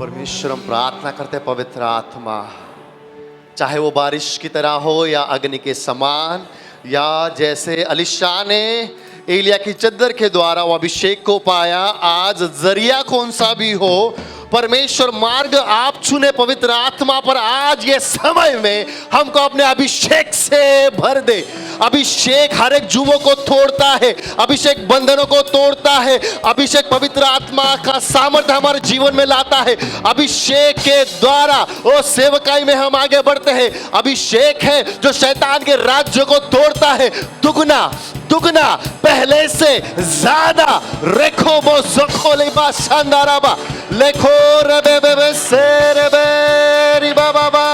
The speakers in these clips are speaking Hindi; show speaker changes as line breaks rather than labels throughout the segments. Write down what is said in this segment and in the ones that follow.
परमेश्वर हम प्रार्थना करते हैं पवित्र आत्मा, चाहे वो बारिश की तरह हो या अग्नि के समान, या जैसे अलीशा ने एलिया की चद्दर के द्वारा वो अभिषेक को पाया, आज जरिया कौन सा भी हो, परमेश्वर मार्ग आप चुने पवित्र आत्मा पर आज ये समय में हमको अपने अभिषेक से भर दे। अभिषेक हर एक जुओं को तोड़ता है, अभिषेक बंधनों को तोड़ता है, अभिषेक पवित्र आत्मा का सामर्थ्य हमारे जीवन में लाता है। अभिषेक के द्वारा वो सेवकाई में हम आगे बढ़ते हैं। अभिषेक है जो शैतान के राज्य को तोड़ता है, दुगना दुगना पहले से ज्यादा। रेखो बो सखो लेबा शानदाराबा लेखो रबे बेबे से रबे रिबा बाबा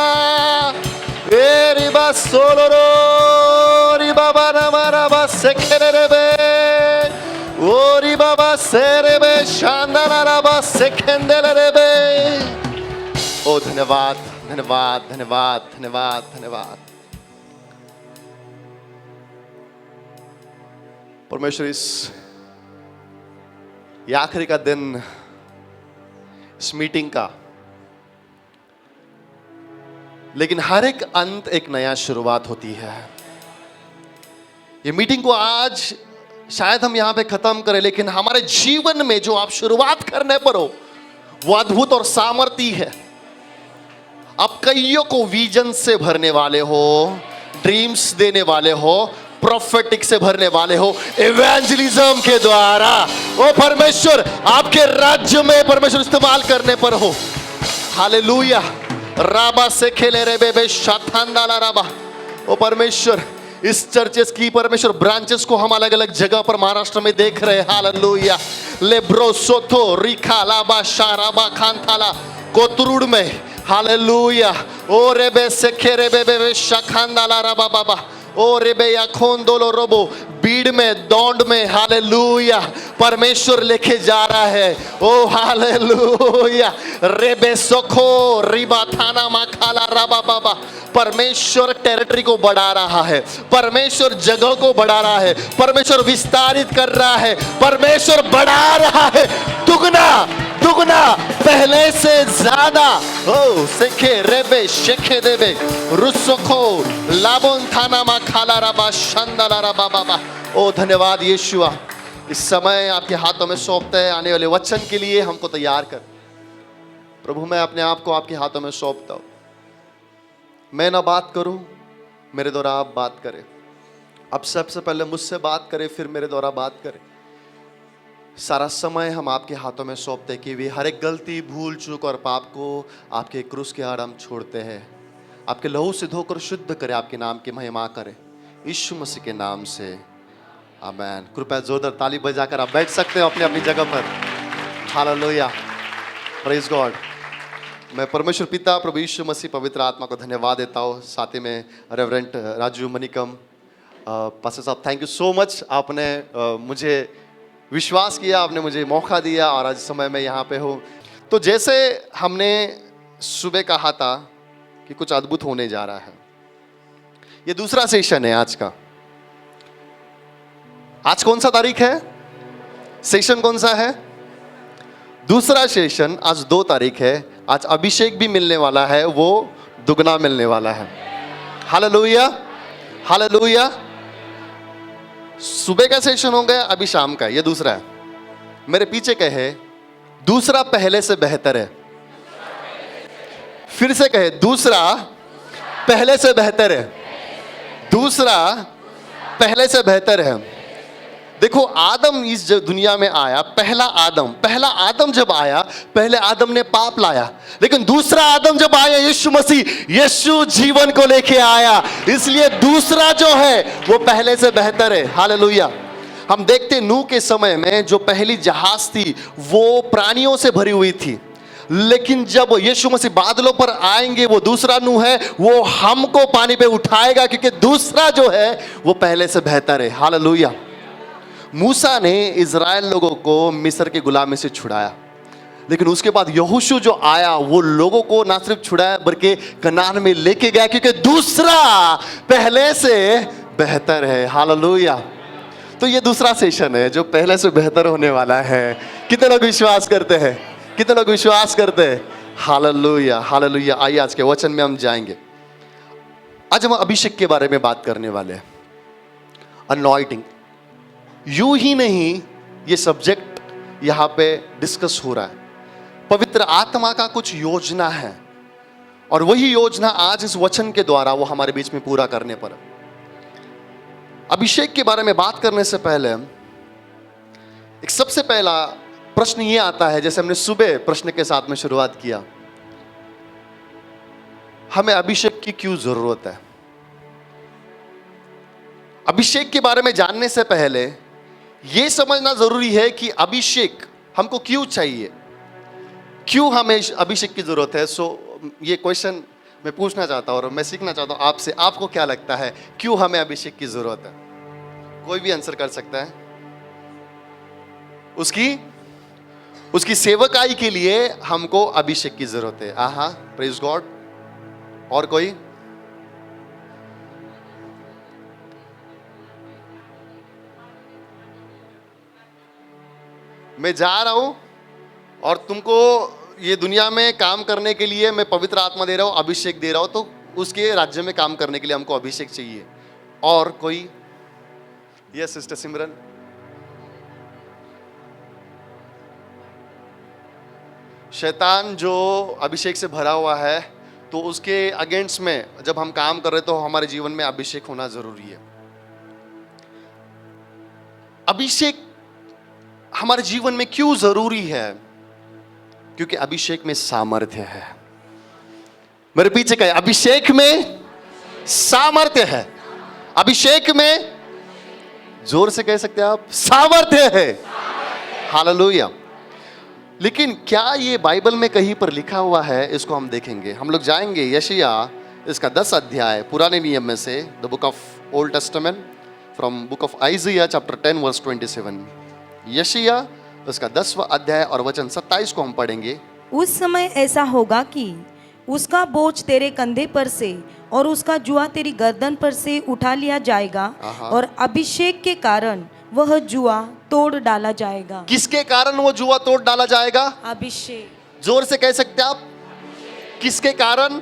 ए रिबा सोलोरो रिबा बाना मारा बा सेखेरे रबे ओ रिबा बा से रबे शानदाराबा सेखेंदेले रबे। ओ धन्यवाद धन्यवाद धन्यवाद धन्यवाद धन्यवाद परमेश्वर। इस आखिरी का दिन इस मीटिंग का, लेकिन हर एक अंत एक नया शुरुआत होती है। ये मीटिंग को आज शायद हम यहां पे खत्म करें, लेकिन हमारे जीवन में जो आप शुरुआत करने पर हो वो अद्भुत और सामर्थी है। आप कईयों को विजन से भरने वाले हो, ड्रीम्स देने वाले हो, प्रोफेटिक से भरने वाले हो, इवेंजलिज्म के द्वारा वो परमेश्वर आपके राज्य में परमेश्वर इस्तेमाल करने पर हो। हालेलुया। राबा से खेले रे बेबे शाथांदाला राबा। ओ परमेश्वर, इस चर्चेस की परमेश्वर ब्रांचेस को हम अलग अलग जगह पर महाराष्ट्र में देख रहे हैं। हालेलुया। लेब्रो सोथो रिखा लाबा शाराबा खानथाला कोतुरुड में। हालेलुया। ओ रेबे से खेरे बेबे शाखांदाला राबा बाबा ओ रेबे या खोंदोलो रोबो बीड़ में, दौंड में। हालेलुया। परमेश्वर लेके जा रहा है। ओ हालेलुया। रेबे सोखो रिबा थाना माखाला राबा बाबा। परमेश्वर टेरिटरी को बढ़ा रहा है, परमेश्वर जगह को बढ़ा रहा है, परमेश्वर विस्तारित कर रहा है, परमेश्वर बढ़ा रहा है। दुगना दुगना पहले से ज्यादा। ओ सेखे रेबे शेखे देबे रुसोखो लाबोन थाना मा खाला रबा शांदाला रबा बाबा। ओ धन्यवाद यीशुआ। इस समय आपके हाथों में सौंपते हैं, आने वाले वचन के लिए हमको तैयार कर प्रभु। मैं अपने आप को आपके हाथों में सौंपता हूं। मैं ना बात करूं, मेरे द्वारा आप बात करें। अब सबसे पहले मुझसे बात करें, फिर मेरे द्वारा बात करें। सारा समय हम आपके हाथों में सौंपते कि वे हर एक गलती, भूल चूक और पाप को आपके क्रूस के आड़ हम छोड़ते हैं। आपके लहू से धोकर शुद्ध करें, आपके नाम की महिमा करें, यीशु मसीह के नाम से आमीन। कृपया जोरदार ताली बजाकर आप बैठ सकते हो अपनी अपनी जगह पर। हालेलुया। Praise God. मैं परमेश्वर पिता, प्रभु यीशु मसीह, पवित्र आत्मा को धन्यवाद देता हूँ। साथ ही में रेवरेंट राजू मनिकम पास्टर साहब, थैंक यू सो मच। आपने मुझे विश्वास किया, आपने मुझे मौका दिया और आज समय में यहाँ पे हूँ। तो जैसे हमने सुबह कहा था कि कुछ अद्भुत होने जा रहा है, ये दूसरा सेशन है आज का। आज कौन सा तारीख है? सेशन कौन सा है? दूसरा सेशन। आज 2 तारीख है। आज अभिषेक भी मिलने वाला है, वो दुगना मिलने वाला है। हालेलुया हालेलुया। सुबह का सेशन हो गया, अभी शाम का, ये दूसरा है। मेरे पीछे कहे दूसरा पहले से बेहतर है। फिर से कहे दूसरा पहले से बेहतर है। दूसरा पहले से बेहतर है। देखो, आदम इस दुनिया में आया, पहला आदम जब आया, पहले आदम ने पाप लाया, लेकिन दूसरा आदम जब आया, यीशु मसीह, यीशु जीवन को लेके आया। इसलिए दूसरा जो है वो पहले से बेहतर है। हालेलुया। हम देखते नूह के समय में जो पहली जहाज थी वो प्राणियों से भरी हुई थी, लेकिन जब यीशु मसीह बादलों पर आएंगे, वो दूसरा नूह है, वो हमको पानी पे उठाएगा, क्योंकि दूसरा जो है वो पहले से बेहतर है। हालेलुया। मूसा ने इज़राइल लोगों को मिस्र के गुलामी से छुड़ाया, लेकिन उसके बाद यहोशू जो आया वो लोगों को ना सिर्फ छुड़ाया बल्कि कनान में लेके गया, क्योंकि दूसरा पहले से बेहतर है। हालेलुया। तो ये दूसरा सेशन है जो पहले से बेहतर होने वाला है। कितने लोग विश्वास करते हैं? कितने लोग विश्वास करते हैं? हालेलुया, हालेलुया। आइए आज के वचन में हम जाएंगे। आज हम अभिषेक के बारे में बात करने वाले हैं। अनॉइंटिंग, यूं ही नहीं ये सब्जेक्ट यहाँ पे डिस्कस हो रहा है। पवित्र आत्मा का कुछ योजना है और वही योजना आज इस वचन के द्वारा वो हमारे बीच में पूरा करने पर है। अभिषेक के बारे में बात करने से पहले एक सबसे पहला प्रश्न ये आता है, जैसे हमने सुबह प्रश्न के साथ में शुरुआत किया, हमें अभिषेक की क्यों जरूरत है? अभिषेक के बारे में जानने से पहले यह समझना जरूरी है कि अभिषेक हमको क्यों चाहिए, क्यों हमें अभिषेक की जरूरत है। ये क्वेश्चन मैं पूछना चाहता हूं और मैं सीखना चाहता हूं आपसे, आपको क्या लगता है क्यों हमें अभिषेक की जरूरत है? कोई भी आंसर कर सकता है। उसकी सेवकाई के लिए हमको अभिषेक की जरूरत है। आहा, प्रेज गॉड। और कोई? मैं जा रहा हूं और तुमको ये दुनिया में काम करने के लिए मैं पवित्र आत्मा दे रहा हूं, अभिषेक दे रहा हूं, तो उसके राज्य में काम करने के लिए हमको अभिषेक चाहिए। और कोई? यस सिस्टर सिमरन। शैतान जो अभिषेक से भरा हुआ है, तो उसके अगेंस्ट में जब हम काम कर रहे तो हमारे जीवन में अभिषेक होना जरूरी है। अभिषेक हमारे जीवन में क्यों जरूरी है? क्योंकि अभिषेक में सामर्थ्य है। मेरे पीछे कहे, अभिषेक में सामर्थ्य है। अभिषेक में, जोर से कह सकते हैं आप, सामर्थ्य है। हालेलुया। लेकिन क्या ये बाइबल में कहीं पर लिखा हुआ है? इसको हम देखेंगे। हम लोग जाएंगे यशायाह इसका 10 अध्याय, पुराने नियम में से, the book of Old Testament, from book of Isaiah chapter 10 verse 27। यशायाह उसका 10वां अध्याय और वचन 27 को हम पढ़ेंगे।
उस समय ऐसा होगा कि उसका बोझ तेरे कंधे पर से और उसका जुआ तेरी गर्दन पर से उठा लिया जाएगा और अभिषेक के कारण वह जुआ तोड़ डाला जाएगा।
किसके कारण वो जुआ तोड़ डाला जाएगा?
अभिषेक।
जोर से कह सकते हैं आप, किसके कारण?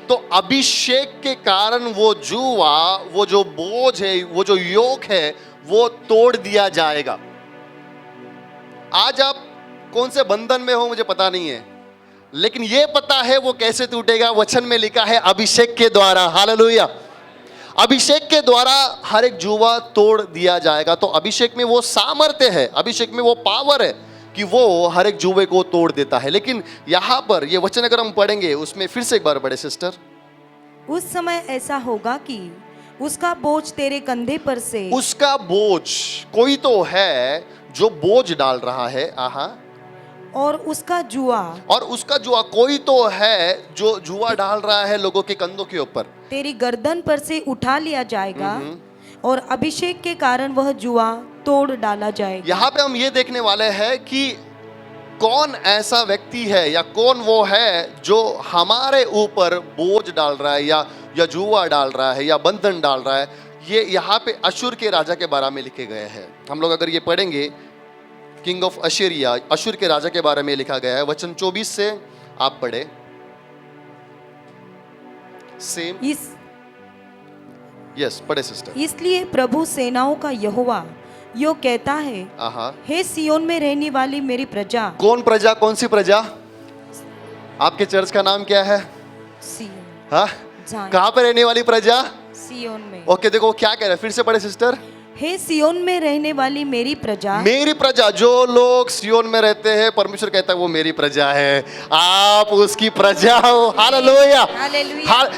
तो अभिषेक के कारण वो जुआ, वो जो बोझ है, वो जो योक है, वो तोड़ दिया जाएगा। आज आप कौन से बंधन में हो मुझे पता नहीं है, लेकिन ये पता है वो कैसे टूटेगा। वचन में लिखा है अभिषेक के द्वारा। हालेलुया। अभिषेक के द्वारा हर एक जुआ तोड़ दिया जाएगा। तो अभिषेक में वो सामर्थ्य है, अभिषेक में वो पावर है कि वो हर एक जुए को तोड़ देता है। लेकिन यहाँ पर ये वचन अगर हम पढ़ेंगे, उसमें फिर से एक बार पढ़े सिस्टर।
उस समय ऐसा होगा कि उसका बोझ तेरे कंधे पर से,
उसका बोझ, कोई तो है जो बोझ डाल रहा है। आहा।
और उसका जुआ,
कोई तो है जो जुआ डाल रहा है लोगों के कंधों के ऊपर,
तेरी गर्दन पर से उठा लिया जाएगा और अभिषेक के कारण वह जुआ तोड़ डाला जाएगा।
यहाँ पे हम ये देखने वाले हैं कि कौन ऐसा व्यक्ति है या कौन वो है जो हमारे ऊपर बोझ डाल रहा है या जुआ डाल रहा है या बंधन डाल रहा है। ये यहाँ पे अशूर के राजा के बारे में लिखे गए हैं। हम लोग अगर ये पढ़ेंगे, किंग ऑफ अशीरिया, अशूर के राजा के बारे में लिखा गया है। वचन 24 से आप पढ़े। सेम यस, पढ़े सिस्टर।
इसलिए प्रभु सेनाओं का यहोवा यो कहता है, हे सियोन में रहने वाली मेरी प्रजा।
कौन प्रजा? कौन सी प्रजा? आपके चर्च का नाम क्या है?
सियोन।
हाँ, कहाँ पे रहने वाली प्रजा?
सियोन में।
ओके, देखो क्या कह रहे हैं, फिर से पढ़े सिस्टर।
हे सियोन में रहने वाली मेरी प्रजा।
मेरी प्रजा, जो लोग सियोन में रहते हैं, परमेश्वर कहता है वो मेरी प्रजा है, आप उसकी प्रजा हो। हालेलुया।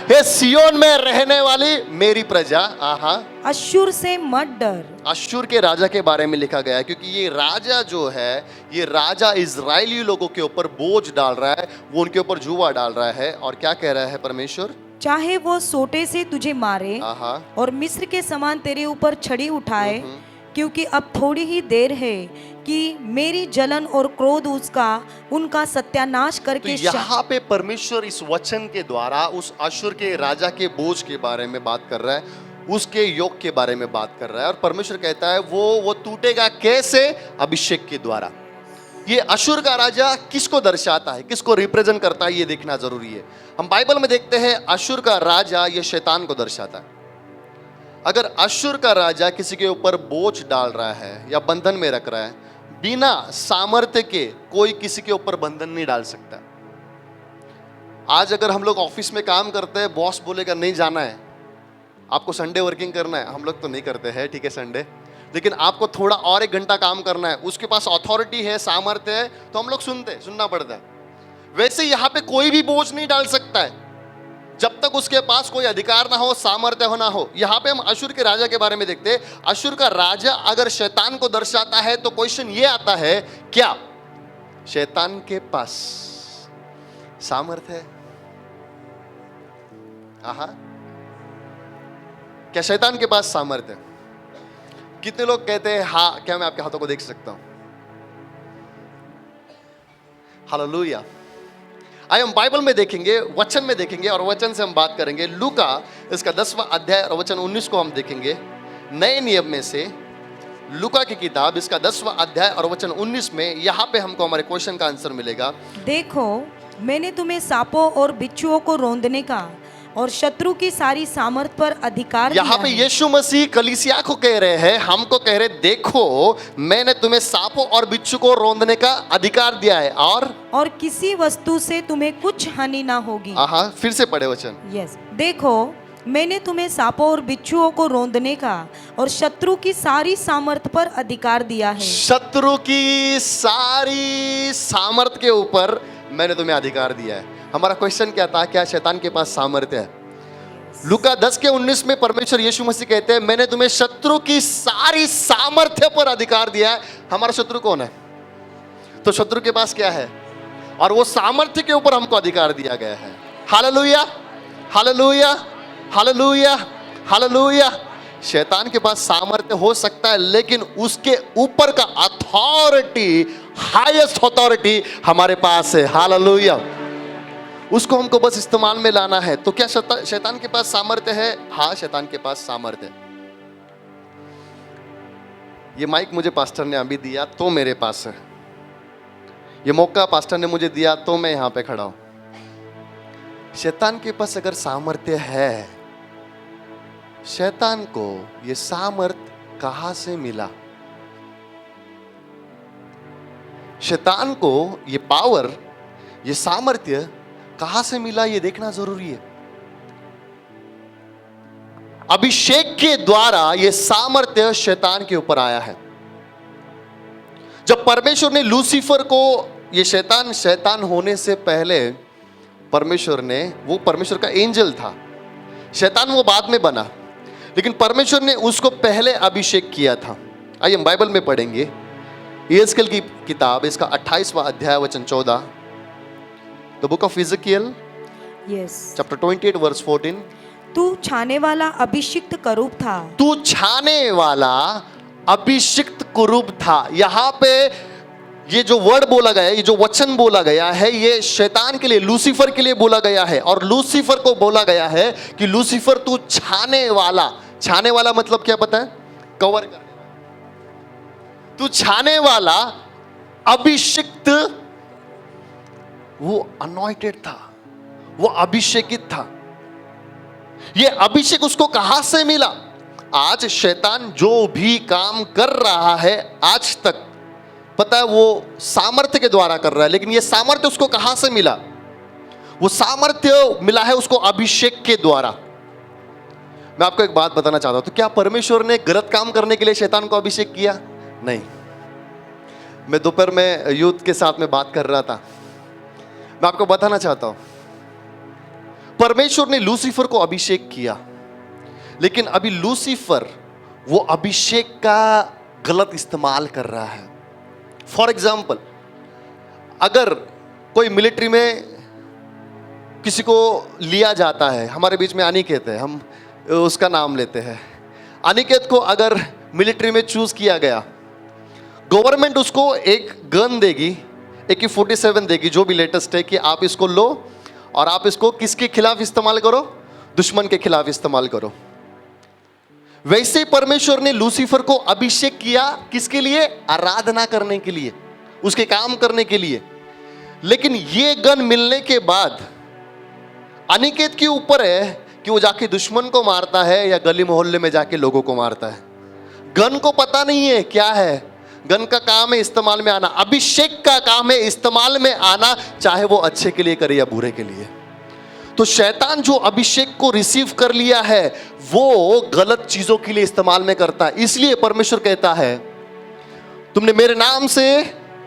हे सियोन में रहने वाली मेरी प्रजा। आहा।
अशूर से मत डर।
अशूर के राजा के बारे में लिखा गया है, क्योंकि ये राजा जो है, ये राजा इजरायली लोगों के ऊपर बोझ डाल रहा है, वो उनके ऊपर जुआ डाल रहा है। और क्या कह रहा है परमेश्वर?
चाहे वो सोटे से तुझे मारे और मिस्र के समान तेरे ऊपर छड़ी उठाए, क्योंकि अब थोड़ी ही देर है कि मेरी जलन और क्रोध उनका सत्यानाश करके।
तो यहाँ पे परमेश्वर इस वचन के द्वारा उस अशूर के राजा के बोझ के बारे में बात कर रहा है, उसके योग के बारे में बात कर रहा है। और परमेश्वर कहता है वो टूटेगा कैसे? अभिषेक के द्वारा। ये अशुर का राजा किसको दर्शाता है, किसको रिप्रेजेंट करता है, ये देखना जरूरी है। हम बाइबल में देखते हैं अशुर का राजा ये शैतान को दर्शाता है। अगर अशुर का राजा किसी के ऊपर बोझ डाल रहा है या बंधन में रख रहा है, बिना सामर्थ्य के कोई किसी के ऊपर बंधन नहीं डाल सकता। आज अगर हम लोग ऑफिस में काम करते हैं, बॉस बोलेगा नहीं जाना है, आपको संडे वर्किंग करना है, हम लोग तो नहीं करते हैं, ठीक है संडे, लेकिन आपको थोड़ा और 1 घंटा काम करना है, उसके पास अथॉरिटी है, सामर्थ्य है, तो हम लोग सुनना पड़ता है। वैसे यहाँ पे कोई भी बोझ नहीं डाल सकता है जब तक उसके पास कोई अधिकार ना हो, सामर्थ्य हो ना हो। यहाँ पे हम अशुर के राजा के बारे में देखते हैं। अशुर का राजा अगर शैतान को दर्शाता है तो क्वेश्चन ये आता है, क्या शैतान के पास सामर्थ्य है? आहा, क्या शैतान के पास सामर्थ्य है? कितने लोग कहते हैं हाँ? क्या मैं आपके हाथों को देख सकता हूं? हालेलुया। आइए हम बाइबल में देखेंगे, वचन में देखेंगे और वचन से हम बात करेंगे। लूका इसका 10वां अध्याय और वचन 19 को हम देखेंगे। नए नियम में से लूका की किताब इसका 10वां अध्याय और वचन 19 में यहाँ पे हमको हमारे क्वेश्चन का आंसर मिलेगा।
देखो, मैंने तुम्हें सांपों और बिच्छुओं को रौंदने का और शत्रु की सारी सामर्थ पर अधिकार दिया
यहाँ पे
है।
यीशु मसीह कलीसिया को कह रहे हैं, हमको कह रहे, देखो मैंने तुम्हें सांपों और बिच्छू को रौंदने का अधिकार दिया है और
किसी वस्तु से तुम्हें कुछ हानि ना होगी।
हाँ, फिर से पढ़े वचन।
यस, देखो मैंने तुम्हें सांपों और बिच्छुओं को रौंदने का और शत्रु की सारी सामर्थ पर अधिकार दिया है।
शत्रु की सारी सामर्थ के ऊपर मैंने तुम्हें अधिकार दिया है। हमारा क्वेश्चन क्या था, क्या शैतान के पास सामर्थ्य है? लूका 10:19 में परमेश्वर यीशु मसीह कहते हैं, मैंने तुम्हें शत्रु की सारी सामर्थ्य पर अधिकार दिया है। हमारा शत्रु कौन है? तो शत्रु के पास क्या है? और वो सामर्थ्य के ऊपर हमको अधिकार दिया गया है। हालेलुया, हालेलुया, हालेलुया, हालेलुया। शैतान के पास सामर्थ्य हो सकता है, लेकिन उसके ऊपर का अथॉरिटी, हाईएस्ट अथॉरिटी हमारे पास है। हालेलुया। उसको हमको बस इस्तेमाल में लाना है। तो क्या शैतान के पास सामर्थ्य है? हाँ, शैतान के पास सामर्थ्य है। ये माइक मुझे पास्टर ने अभी दिया तो मेरे पास है, ये मौका पास्टर ने मुझे दिया तो मैं यहां पे खड़ा हूं। शैतान के पास अगर सामर्थ्य है, शैतान को ये सामर्थ्य कहां से मिला? शैतान को ये पावर, ये सामर्थ्य कहां से मिला, ये देखना जरूरी है। अभिषेक के द्वारा ये सामर्थ्य शैतान के ऊपर आया है। जब परमेश्वर ने लूसीफर को, ये शैतान होने से पहले परमेश्वर ने, वो परमेश्वर का एंजल था, शैतान वो बाद में बना, लेकिन परमेश्वर ने उसको पहले अभिषेक किया था। आइए हम बाइबल में पढ़ेंगे यहेजकेल की किताब इसका 28वां अध्याय वचन 14। The book of Ezekiel chapter 28 verse 14।
तू छाने वाला अभिषिक्त करूब था।
तू छाने वाला अभिषिक्त कुरूब था। यहां पे ये जो वर्ड बोला गया है, ये जो वचन बोला गया है, ये शैतान के लिए, लूसीफर के लिए बोला गया है। और लूसीफर को बोला गया है कि लूसीफर तू छाने वाला। छाने वाला मतलब क्या पता है? कवर करने वाला। तू छाने वाला अभिषिक्त, वो अनॉइंटेड था, वो अभिषेकित था। ये अभिषेक उसको कहां से मिला? आज शैतान जो भी काम कर रहा है आज तक, पता है वो सामर्थ्य के द्वारा कर रहा है, लेकिन ये सामर्थ्य उसको कहां से मिला? वो सामर्थ्य मिला है उसको अभिषेक के द्वारा। मैं आपको एक बात बताना चाहता हूं, तो क्या परमेश्वर ने गलत काम करने के लिए शैतान को अभिषेक किया? नहीं। मैं दोपहर में यूथ के साथ में बात कर रहा था, मैं आपको बताना चाहता हूं, परमेश्वर ने लूसीफर को अभिषेक किया, लेकिन अभी लूसीफर वो अभिषेक का गलत इस्तेमाल कर रहा है। फॉर एग्जाम्पल, अगर कोई मिलिट्री में किसी को लिया जाता है, हमारे बीच में अनिकेत है, हम उसका नाम लेते हैं, अनिकेत को अगर मिलिट्री में चूज किया गया, गवर्नमेंट उसको एक गन देगी, AK-47 देगी, जो भी लेटेस्ट है, कि आप इसको लो और आप इसको किसके खिलाफ इस्तेमाल करो? दुश्मन के खिलाफ इस्तेमाल करो। वैसे ही परमेश्वर ने लूसीफर को अभिषेक किया, किसके लिए? आराधना करने के लिए। उसके काम करने के लिए। लेकिन ये गन मिलने के बाद अनिकेत के ऊपर है कि वो जाके दुश्मन को मारता है या गली मोहल्ले में जाके लोगों को मारता है। गन को पता नहीं है क्या है, गन का काम है इस्तेमाल में आना। अभिषेक का काम है इस्तेमाल में आना, चाहे वो अच्छे के लिए करे या बुरे के लिए। तो शैतान जो अभिषेक को रिसीव कर लिया है वो गलत चीजों के लिए इस्तेमाल में करता है। इसलिए परमेश्वर कहता है तुमने मेरे नाम से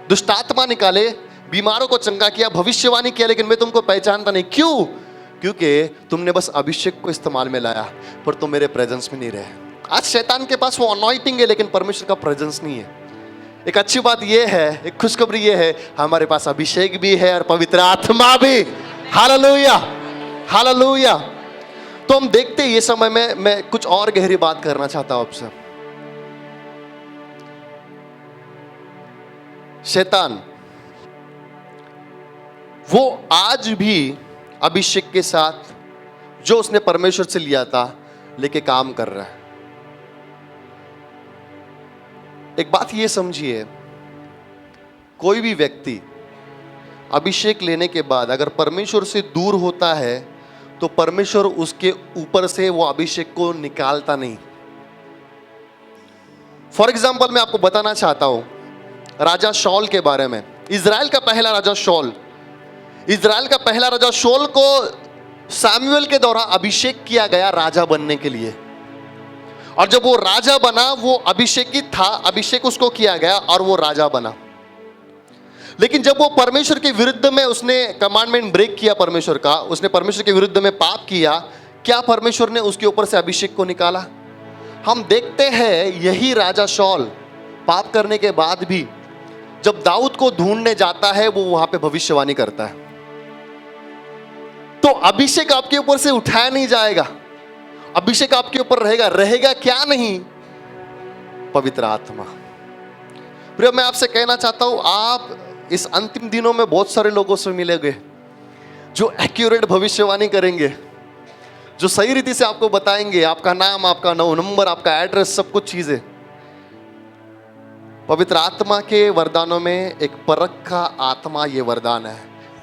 दुष्ट आत्मा निकाले, बीमारों को चंगा किया, भविष्यवाणी किया, लेकिन मैं तुमको पहचानता नहीं। क्यों? क्योंकि तुमने बस अभिषेक को इस्तेमाल में लाया पर तुम मेरे प्रेजेंस में नहीं रहे। आज शैतान के पास वो अनॉइंटिंग है लेकिन परमेश्वर का प्रेजेंस नहीं है। एक अच्छी बात यह है, एक खुशखबरी यह है, हमारे पास अभिषेक भी है और पवित्र आत्मा भी। Hallelujah, hallelujah. तो हम देखते हैं ये समय में मैं कुछ और गहरी बात करना चाहता हूं आपसे। शैतान वो आज भी अभिषेक के साथ जो उसने परमेश्वर से लिया था लेके काम कर रहा है। एक बात ये समझिए, कोई भी व्यक्ति अभिषेक लेने के बाद अगर परमेश्वर से दूर होता है तो परमेश्वर उसके ऊपर से वो अभिषेक को निकालता नहीं। फॉर एग्जाम्पल मैं आपको बताना चाहता हूं राजा शॉल के बारे में। इजराइल का पहला राजा शॉल, इजराइल का पहला राजा शॉल को सामुएल के द्वारा अभिषेक किया गया राजा बनने के लिए। और जब वो राजा बना, वो अभिषेकित था, अभिषेक उसको किया गया और वो राजा बना। लेकिन जब वो परमेश्वर के विरुद्ध में उसने कमांडमेंट ब्रेक किया परमेश्वर का, उसने परमेश्वर के विरुद्ध में पाप किया, क्या परमेश्वर ने उसके ऊपर से अभिषेक को निकाला? हम देखते हैं यही राजा शॉल पाप करने के बाद भी जब दाऊद को ढूंढने जाता है वो वहां पे भविष्यवाणी करता है। तो अभिषेक आपके ऊपर से उठाया नहीं जाएगा, अभिषेक आपके ऊपर रहेगा। रहेगा क्या नहीं? पवित्र आत्मा। प्रिय, मैं आपसे कहना चाहता हूं आप इस अंतिम दिनों में बहुत सारे लोगों से मिलेंगे जो एक्यूरेट भविष्यवाणी करेंगे, जो सही रीति से आपको बताएंगे आपका नाम, आपका नंबर, आपका एड्रेस, सब कुछ चीजें। पवित्र आत्मा के वरदानों में एक परख का आत्मा ये वरदान है।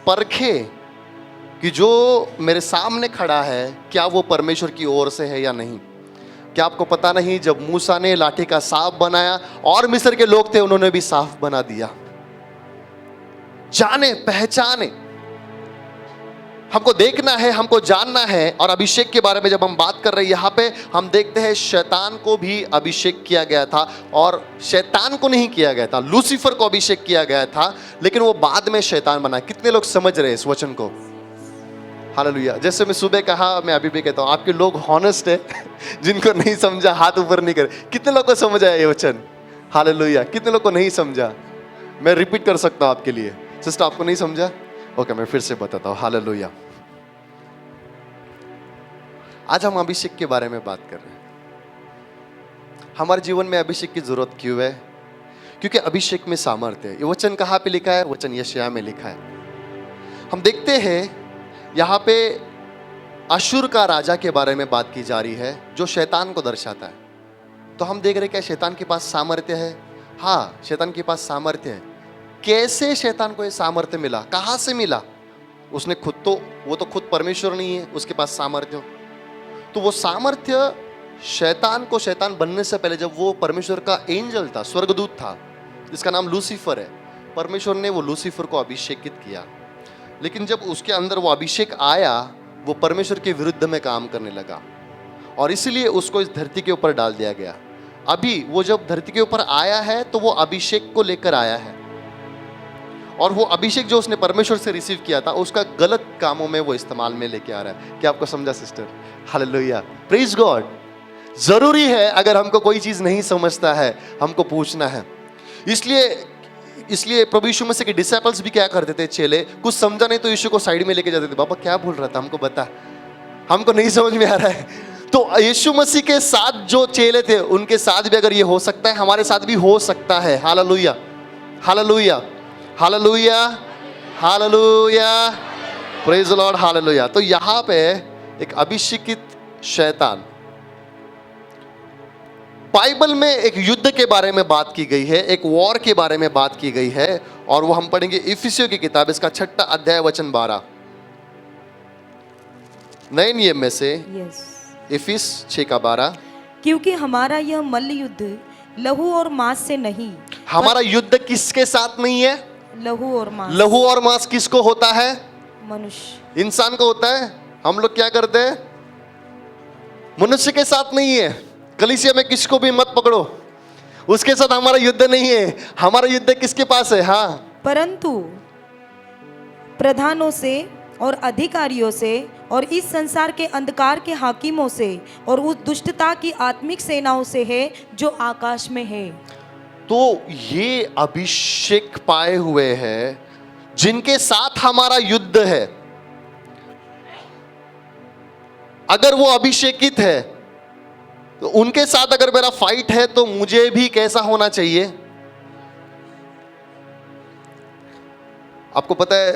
परखे कि जो मेरे सामने खड़ा है क्या वो परमेश्वर की ओर से है या नहीं। क्या आपको पता नहीं, जब मूसा ने लाठी का सांप बनाया और मिस्र के लोग थे उन्होंने भी सांप बना दिया। जाने पहचाने, हमको देखना है, हमको जानना है। और अभिषेक के बारे में जब हम बात कर रहे हैं यहाँ पे, हम देखते हैं शैतान को भी अभिषेक किया गया था। और शैतान को नहीं किया गया था, लूसीफर को अभिषेक किया गया था, लेकिन वो बाद में शैतान बना। कितने लोग समझ रहे हैं इस वचन को? हालेलुया। जैसे मैं सुबह कहा, मैं अभी भी कहता हूँ, आपके लोग हॉनेस्ट है जिनको नहीं समझा हाथ ऊपर नहीं करे। कितने लोग को समझ आया ये वचन? हालेलुया। कितने लोग को नहीं समझा? मैं रिपीट कर सकता हूँ आपके लिए। सिस्टर, आपको नहीं समझा? ओके, मैं फिर से बताता हूँ। हालेलुया। आज हम अभिषेक के बारे में बात कर रहे हैं। हमारे जीवन में अभिषेक की जरूरत क्यों है? क्योंकि अभिषेक में सामर्थ्य है। ये वचन कहाँ पे लिखा है? वचन यशायाह में लिखा है। हम देखते हैं यहाँ पे अशूर का राजा के बारे में बात की जा रही है जो शैतान को दर्शाता है। तो हम देख रहे हैं क्या शैतान के पास सामर्थ्य है? हाँ, शैतान के पास सामर्थ्य है। कैसे शैतान को ये सामर्थ्य मिला? कहाँ से मिला? उसने खुद तो, वो तो खुद परमेश्वर नहीं है, उसके पास सामर्थ्य। तो वो सामर्थ्य शैतान को, शैतान बनने से पहले जब वो परमेश्वर का एंजल था, स्वर्गदूत था, जिसका नाम लूसीफर है, परमेश्वर ने वो लूसीफर को अभिषेकित किया। लेकिन जब उसके अंदर वो अभिषेक आया, वो परमेश्वर के विरुद्ध में काम करने लगा और इसलिए उसको इस धरती के ऊपर डाल दिया गया। अभी वो जब धरती के ऊपर आया है तो वो अभिषेक को लेकर आया है, और वो अभिषेक जो उसने परमेश्वर से रिसीव किया था उसका गलत कामों में वो इस्तेमाल में लेके आ रहा है। क्या आपको समझा सिस्टर? Hallelujah, praise God. जरूरी है, अगर हमको कोई चीज नहीं समझता है हमको पूछना है। इसलिए प्रभु यीशु मसीह के डिसाइपल्स भी क्या करते थे? चेले कुछ समझा नहीं तो यीशु को साइड में लेके जाते थे। बाबा क्या बोल रहा था, हमको बता, हमको नहीं समझ में आ रहा है। तो यीशु मसीह के साथ जो चेले थे उनके साथ भी अगर ये हो सकता है, हमारे साथ भी हो सकता है। हालेलुया, हालेलुया, हालेलुया, hallelujah, praise the Lord, hallelujah. तो यहाँ पे एक अभिषेकित शैतान बाइबल में एक युद्ध के बारे में बात की गई है, एक वॉर के बारे में बात की गई है, और वो हम पढ़ेंगे इफिसियों की किताब, इसका 6 अध्याय वचन 12। नए नियम में से
यस।
इफिस 6:12।
क्योंकि हमारा यह मल्ल युद्ध लहू और मांस से नहीं।
हमारा युद्ध किसके साथ नहीं है?
लहू और मांस।
लहू और मांस किसको होता है?
मनुष्य,
इंसान को होता है। हम लोग क्या करते हैं? मनुष्य के साथ नहीं है। कलीसिया में किसको भी मत पकड़ो, उसके साथ हमारा युद्ध नहीं है। हमारा युद्ध किसके पास है? हाँ,
परंतु प्रधानों से और अधिकारियों से और इस संसार के अंधकार के हाकिमों से और उस दुष्टता की आत्मिक सेनाओं से है जो आकाश में है।
तो ये अभिषेक पाए हुए हैं जिनके साथ हमारा युद्ध है। अगर वो अभिषेकित है तो उनके साथ अगर मेरा फाइट है तो मुझे भी कैसा होना चाहिए? आपको पता है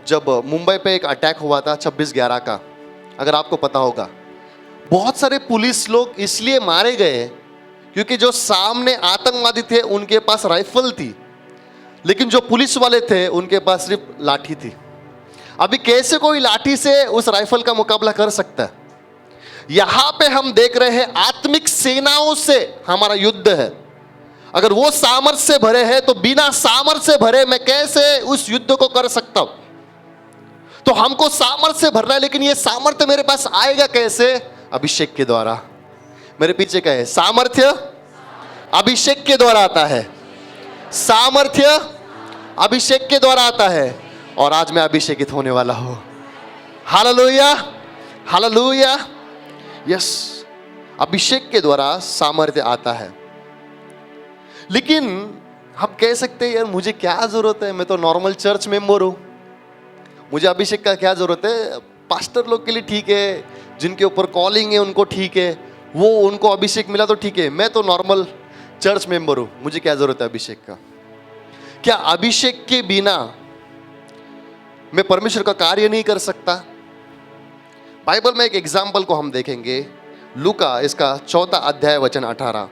जब मुंबई पे एक अटैक हुआ था 26/11 का, अगर आपको पता होगा, बहुत सारे पुलिस लोग इसलिए मारे गए क्योंकि जो सामने आतंकवादी थे उनके पास राइफल थी, लेकिन जो पुलिस वाले थे उनके पास सिर्फ लाठी थी। अभी कैसे कोई लाठी से उस राइफल का मुकाबला कर सकता है? यहां पे हम देख रहे हैं आत्मिक सेनाओं से हमारा युद्ध है। अगर वो सामर्थ्य से भरे हैं तो बिना सामर्थ्य से भरे मैं कैसे उस युद्ध को कर सकता हूं? तो हमको सामर्थ्य से भरना है, लेकिन ये सामर्थ्य मेरे पास आएगा कैसे? अभिषेक के द्वारा। मेरे पीछे क्या है? सामर्थ्य अभिषेक के द्वारा आता है। सामर्थ्य अभिषेक के द्वारा आता है, और आज मैं अभिषेकित होने वाला हूं। Hallelujah, hallelujah. यस, अभिषेक के द्वारा सामर्थ्य आता है। लेकिन हम कह सकते हैं यार मुझे क्या जरूरत है, मैं तो नॉर्मल चर्च मेंबर हूं, मुझे अभिषेक का क्या जरूरत है? पास्टर लोग के लिए ठीक है, जिनके ऊपर कॉलिंग है उनको ठीक है, वो उनको अभिषेक मिला तो ठीक है। मैं तो नॉर्मल चर्च मेंबर हूं, मुझे क्या जरूरत है अभिषेक का? क्या अभिषेक के बिना मैं परमेश्वर का कार्य नहीं कर सकता? बाइबल में एक एग्जाम्पल को हम देखेंगे, लूका इसका 4 अध्याय वचन 18।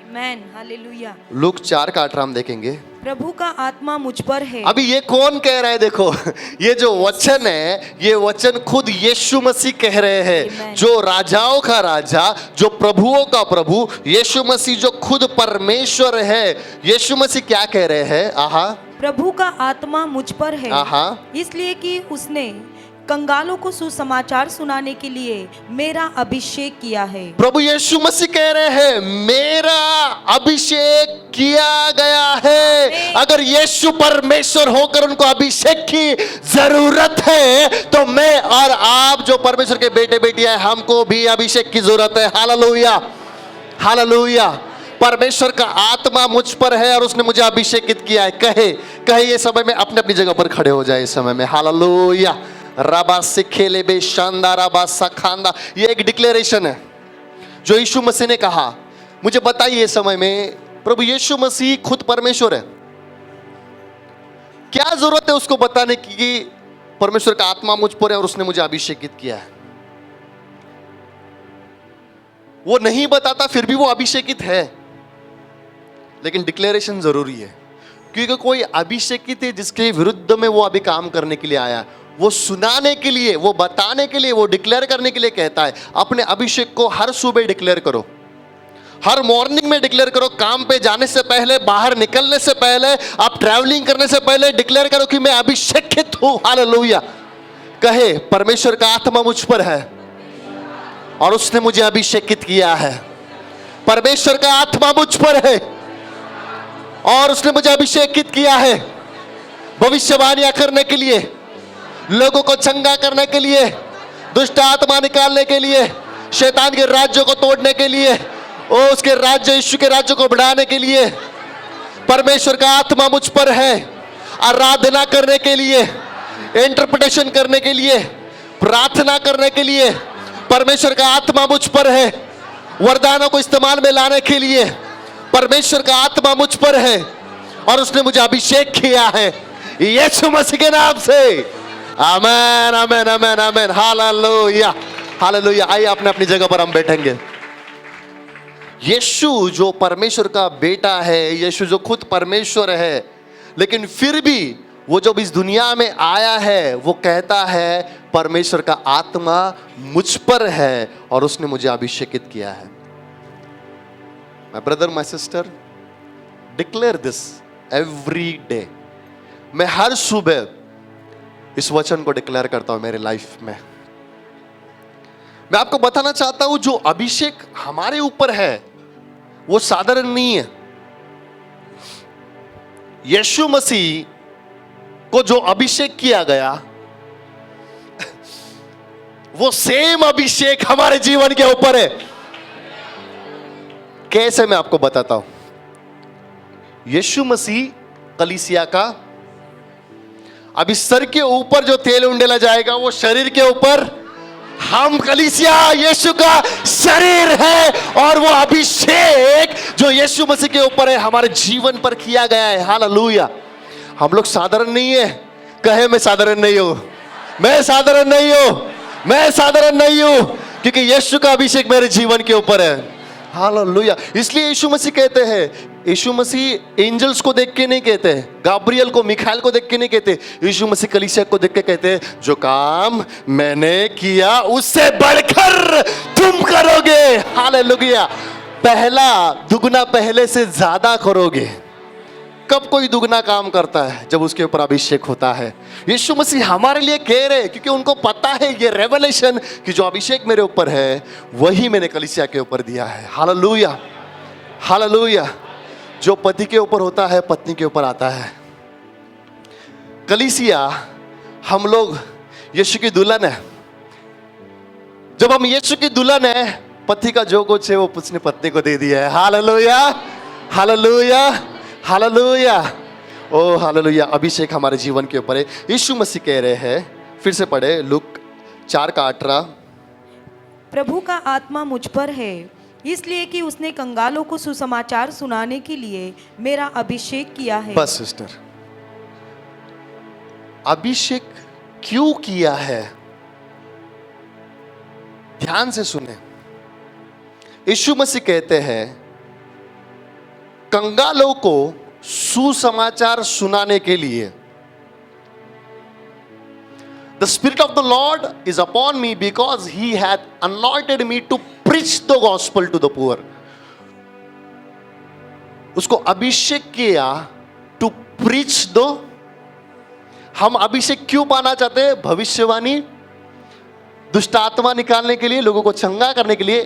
आमेन, हालेलुया।
लूक 4:18 हम देखेंगे।
प्रभु का आत्मा मुझ पर है।
अभी ये कौन कह रहा है? देखो, ये जो वचन है, ये वचन खुद यीशु मसीह कह रहे हैं, जो राजाओं का राजा, जो प्रभुओं का प्रभु, यीशु मसीह जो खुद परमेश्वर है। यीशु मसीह क्या कह रहे हैं? आहा,
प्रभु का आत्मा मुझ पर है,
आहा,
इसलिए कि उसने कंगालों को सुसमाचार सुनाने के लिए मेरा अभिषेक किया है। प्रभु
यीशु मसीह कह रहे हैं मेरा अभिषेक किया गया है। अगर यीशु परमेश्वर होकर उनको अभिषेक की जरूरत है तो मैं और आप जो परमेश्वर के बेटे बेटियां हैं, हमको भी अभिषेक की जरूरत है। हालेलुया, हालेलुया। परमेश्वर का आत्मा मुझ पर है और उसने मुझे अभिषेकित किया है। कहे ये समय में अपने अपनी जगह पर खड़े हो जाए इस समय में। हालेलुया। रबा सिखेले बे शानदार रबा सखांदा, ये एक डिक्लेरेशन है जो यीशु मसीह ने कहा। मुझे बताइए इस समय में, प्रभु यीशु मसीह खुद परमेश्वर है, क्या जरूरत है उसको बताने की कि परमेश्वर का आत्मा मुझ पर है और उसने मुझे अभिषेकित किया है? वो नहीं बताता फिर भी वो अभिषेकित है, लेकिन डिक्लेरेशन जरूरी है, क्योंकि कोई अभिषेकित है जिसके विरुद्ध में वो अभी काम करने के लिए आया, वो सुनाने के लिए, वो बताने के लिए, वो डिक्लेयर करने के लिए कहता है। अपने अभिषेक को हर सुबह डिक्लेयर करो, हर मॉर्निंग में डिक्लेयर करो, काम पे जाने से पहले, बाहर निकलने से पहले, आप ट्रैवलिंग करने से पहले डिक्लेयर करो कि मैं अभिषेकित हूं। हालेलुया। कहे परमेश्वर का आत्मा मुझ पर है और उसने मुझे अभिषेकित किया है। परमेश्वर का आत्मा मुझ पर है और उसने मुझे अभिषेकित किया है भविष्यवाणियां करने के लिए, लोगों को चंगा करने के लिए, दुष्ट आत्मा निकालने के लिए, शैतान के राज्यों को तोड़ने के लिए, और उसके राज्य, यीशु के राज्य को बढ़ाने के लिए। परमेश्वर का आत्मा मुझ पर है आराधना करने के लिए, इंटरप्रिटेशन करने के लिए, प्रार्थना करने के लिए। परमेश्वर का आत्मा मुझ पर है वरदानों को इस्तेमाल में लाने के लिए। परमेश्वर का आत्मा मुझ पर है और उसने मुझे अभिषेक किया है यीशु मसीह के नाम से। आमेन, आमेन, आमेन, आमेन। हालेलुया, हालेलुया। आइए अपने अपनी जगह पर हम बैठेंगे। यीशु जो परमेश्वर का बेटा है, यीशु जो खुद परमेश्वर है, लेकिन फिर भी वो जब इस दुनिया में आया है वो कहता है परमेश्वर का आत्मा मुझ पर है और उसने मुझे अभिषेकित किया है। My brother, my sister, declare this every day. मैं हर सुबह इस वचन को डिक्लेयर करता हूं मेरे लाइफ में। मैं आपको बताना चाहता हूं जो अभिषेक हमारे ऊपर है वो साधारण नहीं है। यीशु मसीह को जो अभिषेक किया गया वो सेम अभिषेक हमारे जीवन के ऊपर है। कैसे, मैं आपको बताता हूं। यीशु मसीह कलीसिया का, अब इस सर के ऊपर जो तेल उंडेला जाएगा वो शरीर के ऊपर, हम कलीसिया यीशु का शरीर है और वो अभिषेक जो यीशु मसीह के ऊपर है हमारे जीवन पर किया गया है। हालेलुया। हम लोग साधारण नहीं है। कहे मैं साधारण नहीं हूं, मैं साधारण नहीं हूं, मैं साधारण नहीं हूं, क्योंकि यीशु का अभिषेक मेरे जीवन के ऊपर है। हालेलुया। इसलिए यीशु मसीह कहते हैं, यीशु मसीह एंजल्स को देख के नहीं कहते, गाब्रियल को, मिखाइल को देख के नहीं कहते, यीशु मसीह कलीसिया को देख के कहते हैं जो काम मैंने किया उससे बढ़कर तुम करोगे। हालेलुया। पहला दुगना पहले से ज्यादा करोगे। कब कोई दुगना काम करता है? जब उसके ऊपर अभिषेक होता है। यीशु मसीह हमारे लिए कह रहे क्योंकि उनको पता है ये रेवलेशन कि जो अभिषेक मेरे ऊपर है वही मैंने कलीसिया के ऊपर दिया है। हालेलुया, हालेलुया। जो पति के ऊपर होता है पत्नी के ऊपर आता है। कलीसिया, हम लोग यीशु की दुल्हन है। जब हम यीशु की दुल्हन है, पति का जो कुछ है वो उसने पत्नी को दे दिया है। हालेलुया, हालेलुया, हालेलुया। ओ हालेलुया। अभिषेक हमारे जीवन के ऊपर है। यीशु मसीह कह रहे हैं, फिर से पढ़े लूक 4:18,
प्रभु का आत्मा मुझ पर है इसलिए कि उसने कंगालों को सुसमाचार सुनाने के लिए मेरा अभिषेक किया है।
बस सिस्टर, अभिषेक क्यों किया है? ध्यान से सुने। यीशु मसीह कहते हैं कंगालों को सुसमाचार सुनाने के लिए, The Spirit of the Lord is upon me because He hath anointed me to preach the gospel to the poor. उसको अभिषेक किया to preach the। हम अभिषेक क्यों पाना चाहते हैं? भविष्यवाणी, दुष्ट आत्मा निकालने के लिए, लोगों को चंगा करने के लिए।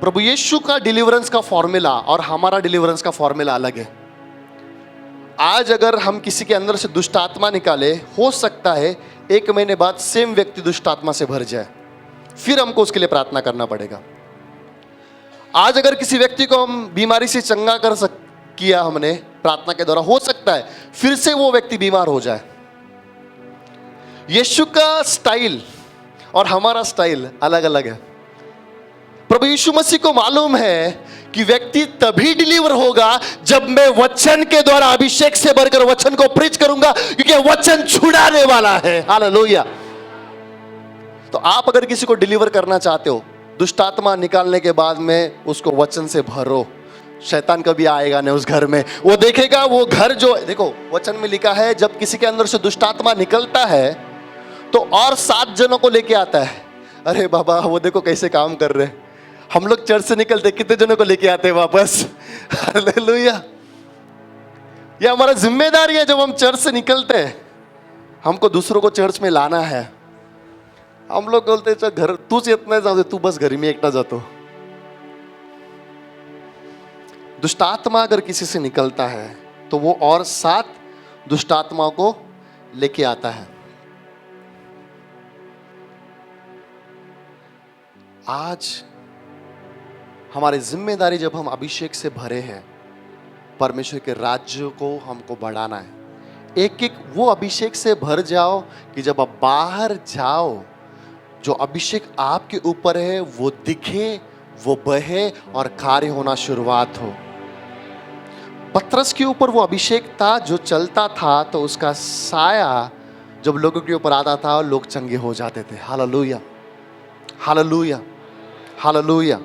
प्रभु यीशु का डिलीवरेंस का फॉर्मूला और हमारा डिलीवरेंस का फॉर्मूला अलग है। आज अगर हम किसी के अंदर से दुष्ट आत्मा निकाले, हो सकता है 1 महीने बाद सेम व्यक्ति दुष्ट आत्मा से भर जाए, फिर हमको उसके लिए प्रार्थना करना पड़ेगा। आज अगर किसी व्यक्ति को हम बीमारी से चंगा किया हमने प्रार्थना के द्वारा, हो सकता है फिर से वो व्यक्ति बीमार हो जाए। यीशु का स्टाइल और हमारा स्टाइल अलग अलग है। प्रभु यीशु मसीह को मालूम है कि व्यक्ति तभी डिलीवर होगा जब मैं वचन के द्वारा अभिषेक से भरकर वचन को प्रीच करूंगा, क्योंकि वचन छुड़ाने वाला है। हालेलुया। तो आप अगर किसी को डिलीवर करना चाहते हो, दुष्ट आत्मा निकालने के बाद में उसको वचन से भरो। शैतान कभी आएगा नहीं उस घर में। वो देखेगा वो घर जो, देखो वचन में लिखा है जब किसी के अंदर से दुष्ट आत्मा निकलता है तो और 7 जनों को लेके आता है। अरे बाबा वो देखो कैसे काम कर रहे हैं। हम लोग चर्च से निकलते कितने जनों को लेके आते हैं वापस। हालेलुया। ये हमारा जिम्मेदारी है। जब हम चर्च से निकलते हैं हमको दूसरों को चर्च में लाना है। हम लोग बोलते हैं घर तूच येत नाही जाऊ दे, तू बस घरी में एकटा जातो। दुष्ट आत्मा अगर किसी से निकलता है तो वो और 7 दुष्ट आत्माओं को लेके आता है। आज हमारी जिम्मेदारी, जब हम अभिषेक से भरे हैं, परमेश्वर के राज्य को हमको बढ़ाना है। एक एक वो अभिषेक से भर जाओ कि जब आप बाहर जाओ, जो अभिषेक आपके ऊपर है वो दिखे, वो बहे और कार्य होना शुरुआत हो। पतरस के ऊपर वो अभिषेक था जो चलता था तो उसका साया जब लोगों के ऊपर आता था लोग चंगे हो जाते थे। हालेलुया, हालेलुया, हालेलुया।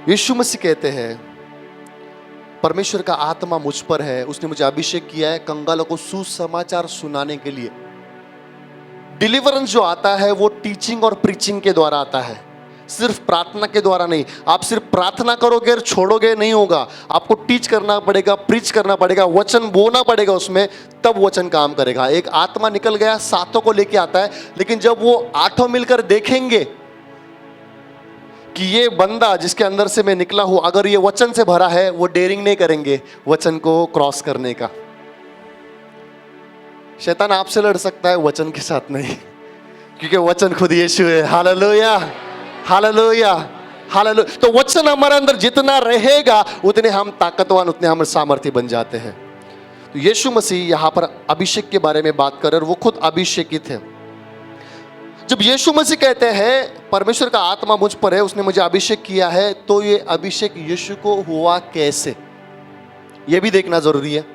यीशु मसीह कहते हैं परमेश्वर का आत्मा मुझ पर है, उसने मुझे अभिषेक किया है कंगालों को सुसमाचार सुनाने के लिए। डिलीवरेंस जो आता है वो टीचिंग और प्रीचिंग के द्वारा आता है, सिर्फ प्रार्थना के द्वारा नहीं। आप सिर्फ प्रार्थना करोगे और छोड़ोगे नहीं होगा, आपको टीच करना पड़ेगा, प्रीच करना पड़ेगा, वचन बोलना पड़ेगा उसमें, तब वचन काम करेगा। एक आत्मा निकल गया, सातों को लेके आता है, लेकिन जब वो आठों मिलकर देखेंगे कि ये बंदा जिसके अंदर से मैं निकला हूं अगर ये वचन से भरा है, वो डेयरिंग नहीं करेंगे वचन को क्रॉस करने का। शैतान आपसे लड़ सकता है, वचन के साथ नहीं, क्योंकि वचन खुद यीशु है। हालेलुया, हालेलुया, हालेलुया। तो वचन हमारे अंदर जितना रहेगा उतने हम ताकतवान, उतने हम सामर्थ्य बन जाते हैं। तो यीशु मसीह यहां पर अभिषेक के बारे में बात कर रहे हैं, वो खुद अभिषेकित है। जब यीशु मसीह कहते हैं परमेश्वर का आत्मा मुझ पर है, उसने मुझे अभिषेक किया है, तो ये अभिषेक यीशु को हुआ कैसे, ये भी देखना जरूरी है।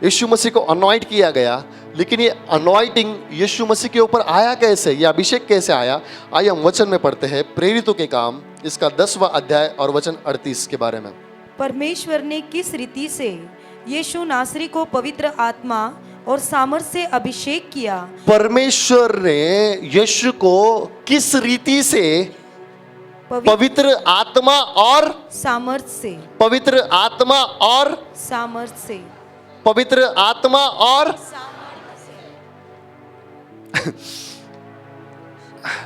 यीशु मसीह को अनॉइंट किया गया, लेकिन ये अनॉइंटिंग यीशु मसीह के ऊपर आया कैसे, ये अभिषेक कैसे आया? आइए हम वचन में पढ़ते हैं प्रेरितों के काम इसका 10वां अध्याय और वचन 38 के बारे में।
परमेश्वर ने किस रीति से यीशु नासरी को पवित्र आत्मा और सामर्थ से अभिषेक किया।
परमेश्वर ने यीशु को किस रीति से पवित्र आत्मा और
सामर्थ से,
पवित्र आत्मा और
सामर्थ से,
पवित्र आत्मा और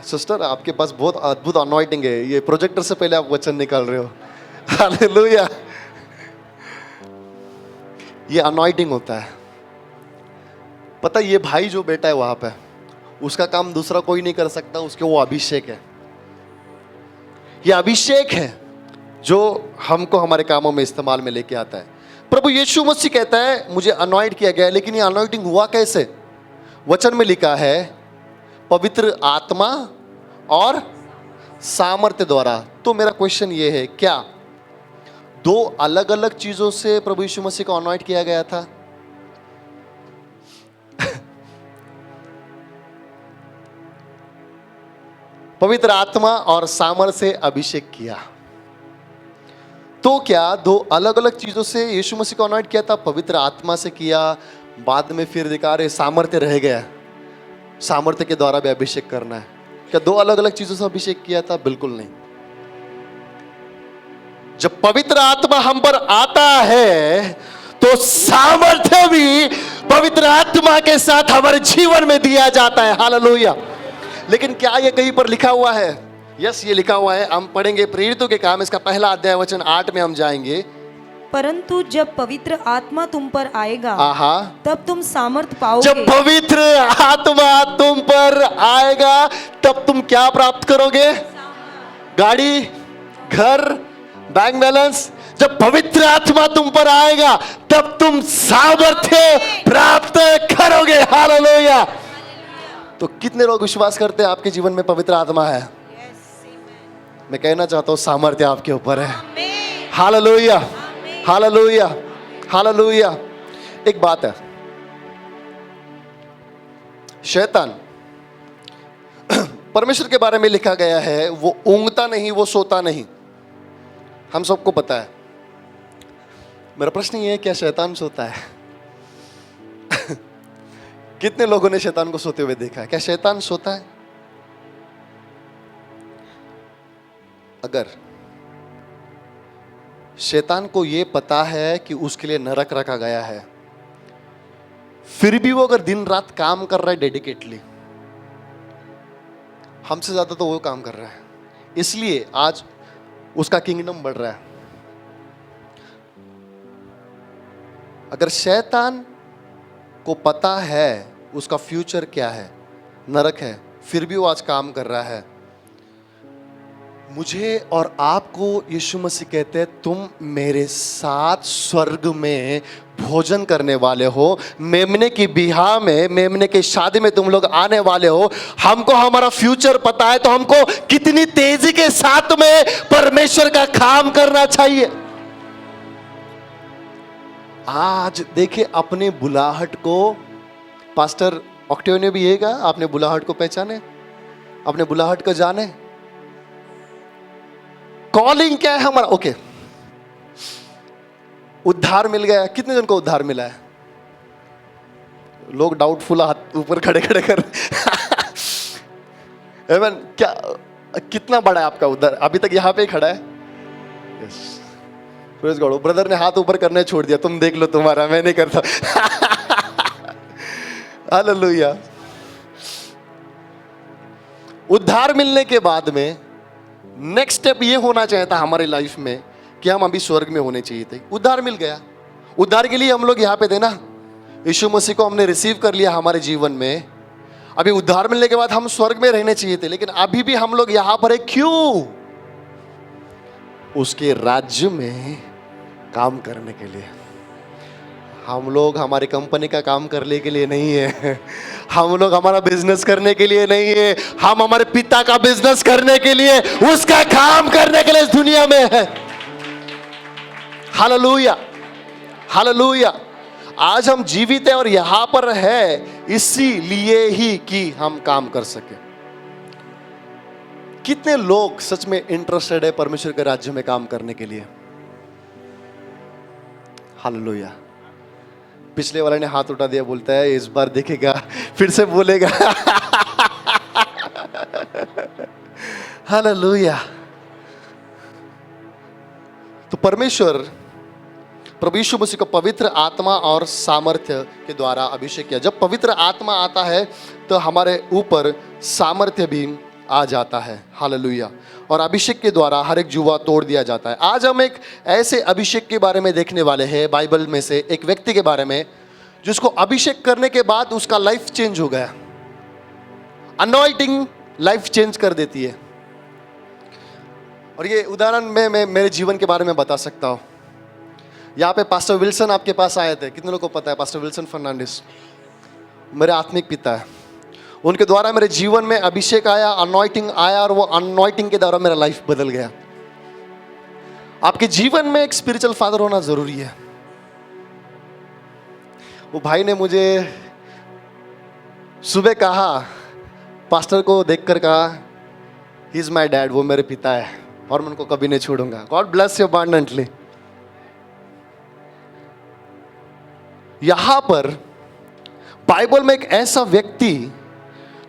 सिस्टर आपके पास बहुत अद्भुत अनॉइंटिंग है, ये प्रोजेक्टर से पहले आप वचन निकाल रहे हो। हालेलुया, ये अनॉइंटिंग होता है। पता ये भाई जो बेटा है वहां पे, उसका काम दूसरा कोई नहीं कर सकता, उसके वो अभिषेक है। ये अभिषेक है जो हमको हमारे कामों में इस्तेमाल में लेके आता है। प्रभु यीशु मसीह कहता है मुझे अनॉइंट किया गया है, लेकिन ये अनॉइंटिंग हुआ कैसे? वचन में लिखा है पवित्र आत्मा और सामर्थ्य द्वारा। तो मेरा क्वेश्चन ये है, क्या दो अलग अलग चीजों से प्रभु यीशु मसीह को अनॉइंट किया गया था? पवित्र आत्मा और सामर्थ्य से अभिषेक किया, तो क्या दो अलग अलग चीजों से यीशु मसीह को अनॉइंट किया था? पवित्र आत्मा से किया, बाद में फिर दिखा रहे सामर्थ्य रह गया, सामर्थ्य के द्वारा भी अभिषेक करना है। क्या दो अलग अलग चीजों से अभिषेक किया था? बिल्कुल नहीं। जब पवित्र आत्मा हम पर आता है तो सामर्थ्य भी पवित्र आत्मा के साथ हमारे जीवन में दिया जाता है। हालेलुया। लेकिन क्या ये कहीं पर लिखा हुआ है? यस, ये लिखा हुआ है। हम पढ़ेंगे प्रेरितों के काम इसका 1 अध्याय वचन 8 में हम जाएंगे।
परंतु जब पवित्र आत्मा तुम पर आएगा
आहा,
तब तुम सामर्थ पाओगे।
जब पवित्र आत्मा तुम पर आएगा तब तुम क्या प्राप्त करोगे? गाड़ी, घर, बैंक बैलेंस। जब पवित्र आत्मा तुम पर आएगा तब तुम सामर्थ्य प्राप्त करोगे। हालेलुया। तो कितने लोग विश्वास करते हैं आपके जीवन में पवित्र आत्मा है? मैं कहना चाहता हूं सामर्थ्य आपके ऊपर है। हालेलुया, हालेलुया, हालेलुया। एक बात है, शैतान परमेश्वर के बारे में लिखा गया है वो ऊँघता नहीं, वो सोता नहीं, हम सबको पता है। मेरा प्रश्न ये है, क्या शैतान सोता है? कितने लोगों ने शैतान को सोते हुए देखा है? क्या शैतान सोता है? अगर शैतान को यह पता है कि उसके लिए नरक रखा गया है, फिर भी वो अगर दिन रात काम कर रहा है डेडिकेटली, हमसे ज्यादा तो वो काम कर रहा है, इसलिए आज उसका किंगडम बढ़ रहा है। अगर शैतान को पता है उसका फ्यूचर क्या है, नरक है, फिर भी वो आज काम कर रहा है, मुझे और आपको यीशु मसीह कहते हैं तुम मेरे साथ स्वर्ग में भोजन करने वाले हो, मेमने की बिहा में, मेमने की शादी में तुम लोग आने वाले हो। हमको हमारा फ्यूचर पता है, तो हमको कितनी तेजी के साथ में परमेश्वर का काम करना चाहिए। आज देखिए अपने बुलाहट को, पास्टर ऑक्टेव ने भी यही कहा, आपने बुलाहट को पहचाने, अपने बुलाहट को जाने। कॉलिंग क्या है हमारा? ओके, उद्धार मिल गया। कितने जन को उद्धार मिला है? लोग डाउटफुल हाथ ऊपर खड़े खड़े कर Amen. क्या कितना बड़ा है आपका उद्धार? अभी तक यहाँ पे ही खड़ा है। Yes, praise God. ब्रदर ने हाथ ऊपर करने छोड़ दिया, तुम देख लो तुम्हारा, मैं नहीं करता। हालेलुया। उद्धार मिलने के बाद में नेक्स्ट स्टेप ये होना चाहिए था हमारी लाइफ में कि हम अभी स्वर्ग में होने चाहिए थे। उद्धार मिल गया, उद्धार के लिए हम लोग यहाँ पे थे ना, यीशु मसीह को हमने रिसीव कर लिया हमारे जीवन में। अभी उद्धार मिलने के बाद हम स्वर्ग में रहने चाहिए थे, लेकिन अभी भी हम लोग यहाँ पर है। क्यों? उसके राज्य में काम करने के लिए। हम लोग हमारी कंपनी का काम करने के लिए नहीं है, हम लोग हमारा बिजनेस करने के लिए नहीं है, हम हमारे पिता का बिजनेस करने के लिए, उसका काम करने के लिए इस दुनिया में है। हालेलुया, हालेलुया। आज हम जीवित हैं और यहां पर है इसीलिए ही कि हम काम कर सके। कितने लोग सच में इंटरेस्टेड है परमेश्वर के राज्य में काम करने के लिए? हालेलुया। पिछले वाले ने हाथ उठा दिया, बोलता है इस बार देखेगा, फिर से बोलेगा। हालेलुया। तो परमेश्वर प्रभु यीशु मसीह को पवित्र आत्मा और सामर्थ्य के द्वारा अभिषेक किया। जब पवित्र आत्मा आता है तो हमारे ऊपर सामर्थ्य भी आ जाता है। हालेलुया। और अभिषेक के द्वारा हर एक जुआ तोड़ दिया जाता है। आज हम एक ऐसे अभिषेक के बारे में देखने वाले हैं, बाइबल में से एक व्यक्ति के बारे में जिसको अभिषेक करने के बाद उसका लाइफ चेंज हो गया। अनॉइंटिंग लाइफ चेंज कर देती है। और ये उदाहरण मैं मेरे जीवन के बारे में बता सकता हूँ। यहाँ पे पास्टर विल्सन आपके पास आए थे, कितने लोगों को पता है? पास्टर विल्सन फर्नांडिस मेरे आत्मिक पिता है। उनके द्वारा मेरे जीवन में अभिषेक आया, अनॉइंटिंग आया, और वो अनॉइंटिंग के द्वारा मेरा लाइफ बदल गया। आपके जीवन में एक स्पिरिचुअल फादर होना जरूरी है। वो भाई ने मुझे सुबह कहा, पास्टर को देखकर कहा, ही इज माई डैड, वो मेरे पिता है और मैं उनको कभी नहीं छोड़ूंगा। God bless you abundantly. यहां पर बाइबल में एक ऐसा व्यक्ति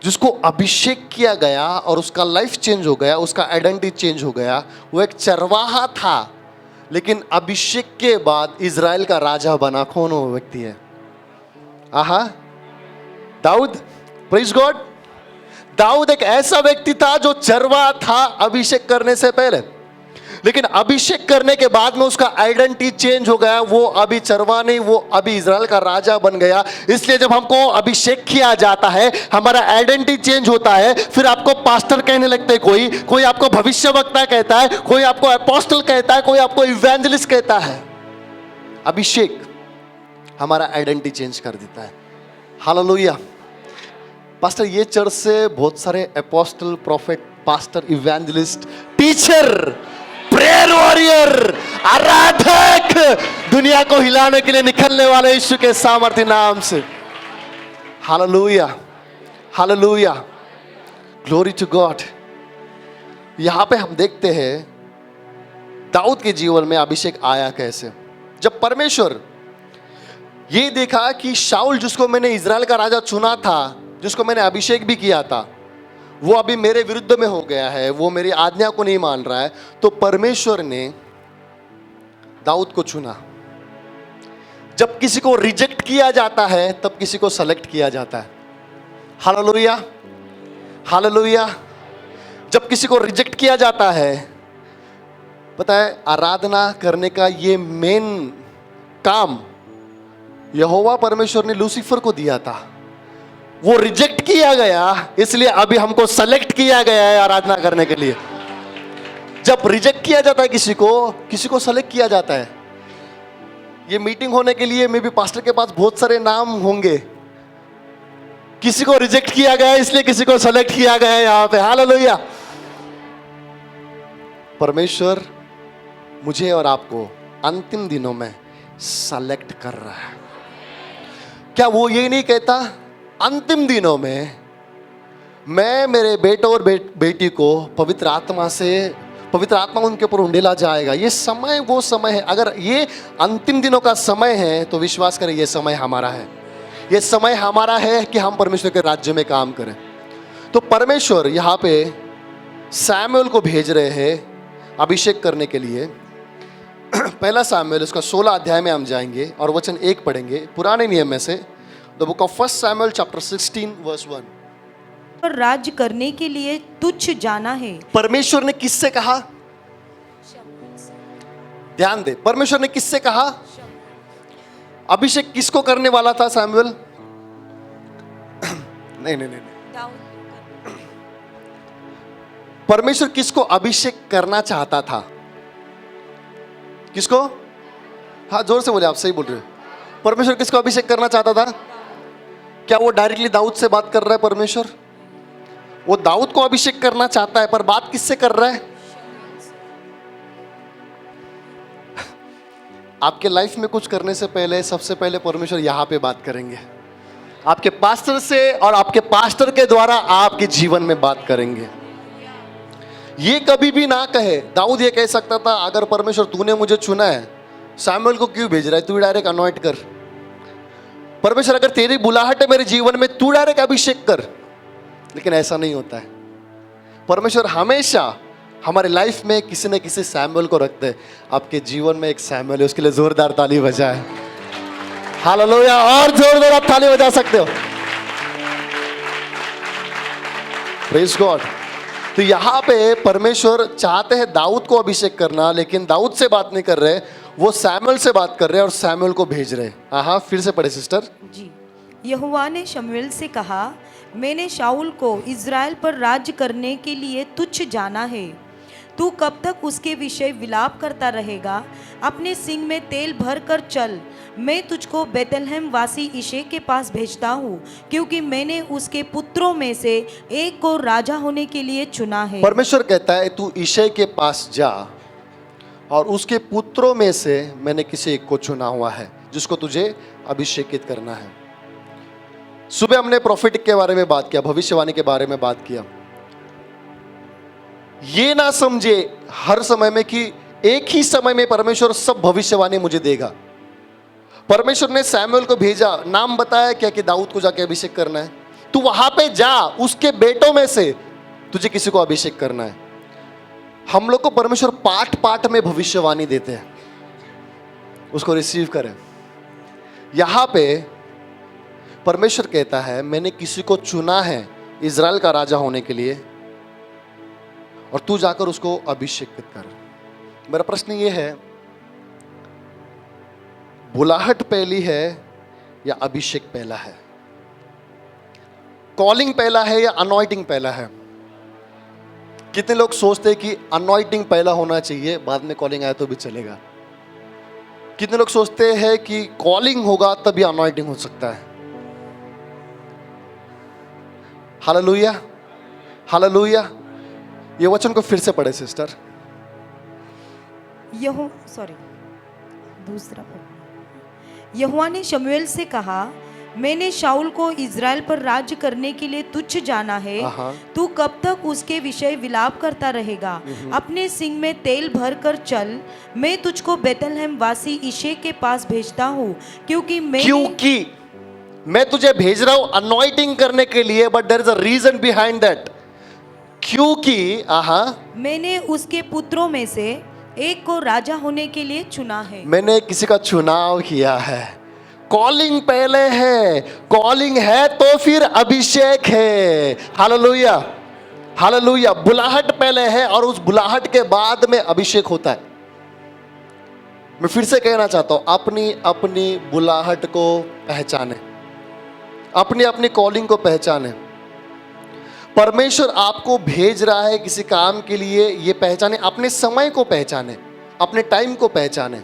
जिसको अभिषेक किया गया और उसका लाइफ चेंज हो गया, उसका आइडेंटिटी चेंज हो गया। वो एक चरवाहा था, लेकिन अभिषेक के बाद इजराइल का राजा बना। कौन वो व्यक्ति है? आहा, दाऊद। Praise God. दाऊद एक ऐसा व्यक्ति था जो चरवाहा था अभिषेक करने से पहले, लेकिन अभिषेक करने के बाद में उसका आइडेंटिटी चेंज हो गया। वो अभी चरवाहा नहीं, वो अभी इजराइल का राजा बन गया। इसलिए जब हमको अभिषेक किया जाता है, हमारा आइडेंटिटी चेंज होता है। फिर आपको पास्टर कहने लगते हैं, कोई आपको भविष्यवक्ता कहता है, कोई आपको अपोस्टल कहता है, कोई आपको इवेंजलिस्ट कहता है। अभिषेक हमारा आइडेंटिटी चेंज कर देता है। हालेलुया। पास्टर, ये चर्च से बहुत सारे apostle, prophet, pastor, evangelist, teacher, prayer warrior, आराधक दुनिया को हिलाने के लिए निकलने वाले यीशु के सामर्थ्य नाम से। Hallelujah, hallelujah, glory to God. यहां पे हम देखते हैं दाऊद के जीवन में अभिषेक आया कैसे। जब परमेश्वर ये देखा कि शाऊल, जिसको मैंने इजराइल का राजा चुना था, जिसको मैंने अभिषेक भी किया था, वो अभी मेरे विरुद्ध में हो गया है, वो मेरी आज्ञा को नहीं मान रहा है, तो परमेश्वर ने दाऊद को चुना। जब किसी को रिजेक्ट किया जाता है तब किसी को सेलेक्ट किया जाता है। हालेलुया, हालेलुया। जब किसी को रिजेक्ट किया जाता है, पता है, आराधना करने का ये मेन काम यहोवा परमेश्वर ने लूसीफर को दिया था। वो रिजेक्ट किया गया, इसलिए अभी हमको सेलेक्ट किया गया है आराधना करने के लिए। जब रिजेक्ट किया जाता है किसी को सेलेक्ट किया जाता है। ये मीटिंग होने के लिए मे भी पास्टर के पास बहुत सारे नाम होंगे। किसी को रिजेक्ट किया गया है, इसलिए किसी को सेलेक्ट किया गया है यहां पे। हालेलुया। परमेश्वर मुझे और आपको अंतिम दिनों में सेलेक्ट कर रहा है। क्या वो ये नहीं कहता, अंतिम दिनों में मैं मेरे बेटों और बेटी को पवित्र आत्मा से, पवित्र आत्मा उनके ऊपर उंडेला जाएगा। ये समय वो समय है, अगर ये अंतिम दिनों का समय है तो विश्वास करें ये समय हमारा है। ये समय हमारा है कि हम परमेश्वर के राज्य में काम करें। तो परमेश्वर यहाँ पे सैमुएल को भेज रहे हैं अभिषेक करने के लिए। पहला सैमुएल उसका 16 अध्याय में हम जाएंगे और वचन 1 पढ़ेंगे पुराने नियम में से। The book of 1 Samuel chapter 16 verse 1।
पर राज्य करने के लिए तुच्छ जाना है।
परमेश्वर ने किससे कहा? ध्यान दे, परमेश्वर ने किससे कहा? अभिषेक किसको करने वाला था सैमुएल? नहीं, परमेश्वर किसको अभिषेक करना चाहता था? किसको? हाँ, जोर से बोले, आप सही बोल रहे हो। परमेश्वर किसको अभिषेक करना चाहता था? क्या वो डायरेक्टली दाऊद से बात कर रहा है? परमेश्वर वो दाऊद को अभिषेक करना चाहता है, पर बात किससे कर रहा है? आपके लाइफ में कुछ करने से पहले सबसे पहले परमेश्वर यहां पे बात करेंगे, आपके पास्टर से, और आपके पास्टर के द्वारा आपके जीवन में बात करेंगे। ये कभी भी ना कहे, दाऊद ये कह सकता था, अगर परमेश्वर तूने मुझे चुना है, सैमुएल को क्यों भेज रहा है? तू डायरेक्ट अनॉइंट कर। परमेश्वर अगर तेरी बुलाहट है मेरे जीवन में, तू डायरेक्ट अभिषेक कर। लेकिन ऐसा नहीं होता है। परमेश्वर हमेशा हमारे लाइफ में किसी न किसी सैमुएल को रखते हैं। आपके जीवन में एक सैमुएल है, उसके लिए जोरदार ताली बजाए। हालेलुया, और जोरदार आप ताली बजा सकते हो। Praise God. तो यहाँ पे परमेश्वर चाहते हैं दाऊद को अभिषेक करना, लेकिन दाऊद से बात नहीं कर रहे, वो सैमुएल से बात कर रहे हैं और सैमुएल को भेज रहे। हाँ, फिर से पढ़े सिस्टर
जी। यहोवा ने शमूएल से कहा, मैंने शाऊल को इज़राइल पर राज्य करने के लिए तुच्छ जाना है। तू कब तक उसके विषय विलाप करता रहेगा? अपने सिंग में तेल भर कर चल। मैं तुझको बेतलहम वासी इशै के पास भेजता हूँ, क्योंकि मैंने उसके पुत्रों में से एक को राजा होने के लिए चुना है।
परमेश्वर कहता है तू इशै के पास जा, और उसके पुत्रों में से मैंने किसी एक को चुना हुआ है जिसको तुझे अभिषेकित करना है। सुबह हमने प्रोफेटिक के बारे में बात किया, भविष्यवाणी के बारे में बात किया। ये ना समझे हर समय में कि एक ही समय में परमेश्वर सब भविष्यवाणी मुझे देगा। परमेश्वर ने सैमुएल को भेजा, नाम बताया क्या कि दाऊद को जाके अभिषेक करना है। तू वहां पे जा, उसके बेटों में से तुझे किसी को अभिषेक करना है। हम लोग को परमेश्वर पाठ पाठ में भविष्यवाणी देते हैं, उसको रिसीव करें। यहां पे परमेश्वर कहता है मैंने किसी को चुना है इज़राइल का राजा होने के लिए, और तू जाकर उसको अभिषेकित कर। मेरा प्रश्न ये है, बुलाहट पहली है या अभिषेक पहला है? कॉलिंग पहला है या अनॉइंटिंग पहला है? कितने लोग सोचते हैं कि अनॉइंटिंग पहला होना चाहिए, बाद में कॉलिंग आए तो भी चलेगा? कितने लोग सोचते हैं कि कॉलिंग होगा तभी अनॉइंटिंग हो सकता है? हालेलुया, हालेलुया। ये वचन को फिर से पढ़े सिस्टर।
यहोवा ने शमूएल से कहा, मैंने शाऊल को इज़राइल पर राज्य करने के लिए तुच्छ जाना है। तू कब तक उसके विषय विलाप करता रहेगा? अपने सिंग में तेल भर कर चल। मैं तुझको बेतलहम वासी इशै के पास भेजता हूँ, क्योंकि
मैं तुझे भेज रहा हूं अनॉइंटिंग करने के लिए, but there is a reason behind that. क्योंकि
मैंने उसके पुत्रों में से एक को राजा होने के लिए चुना है।
मैंने किसी का चुनाव किया है। कॉलिंग पहले है, कॉलिंग है तो फिर अभिषेक है। हालेलुया, हालेलुया। बुलाहट पहले है और उस बुलाहट के बाद में अभिषेक होता है। मैं फिर से कहना चाहता हूं, अपनी अपनी बुलाहट को पहचाने, अपनी अपनी कॉलिंग को पहचाने। परमेश्वर आपको भेज रहा है किसी काम के लिए, ये पहचाने। अपने समय को पहचाने, अपने टाइम को पहचाने।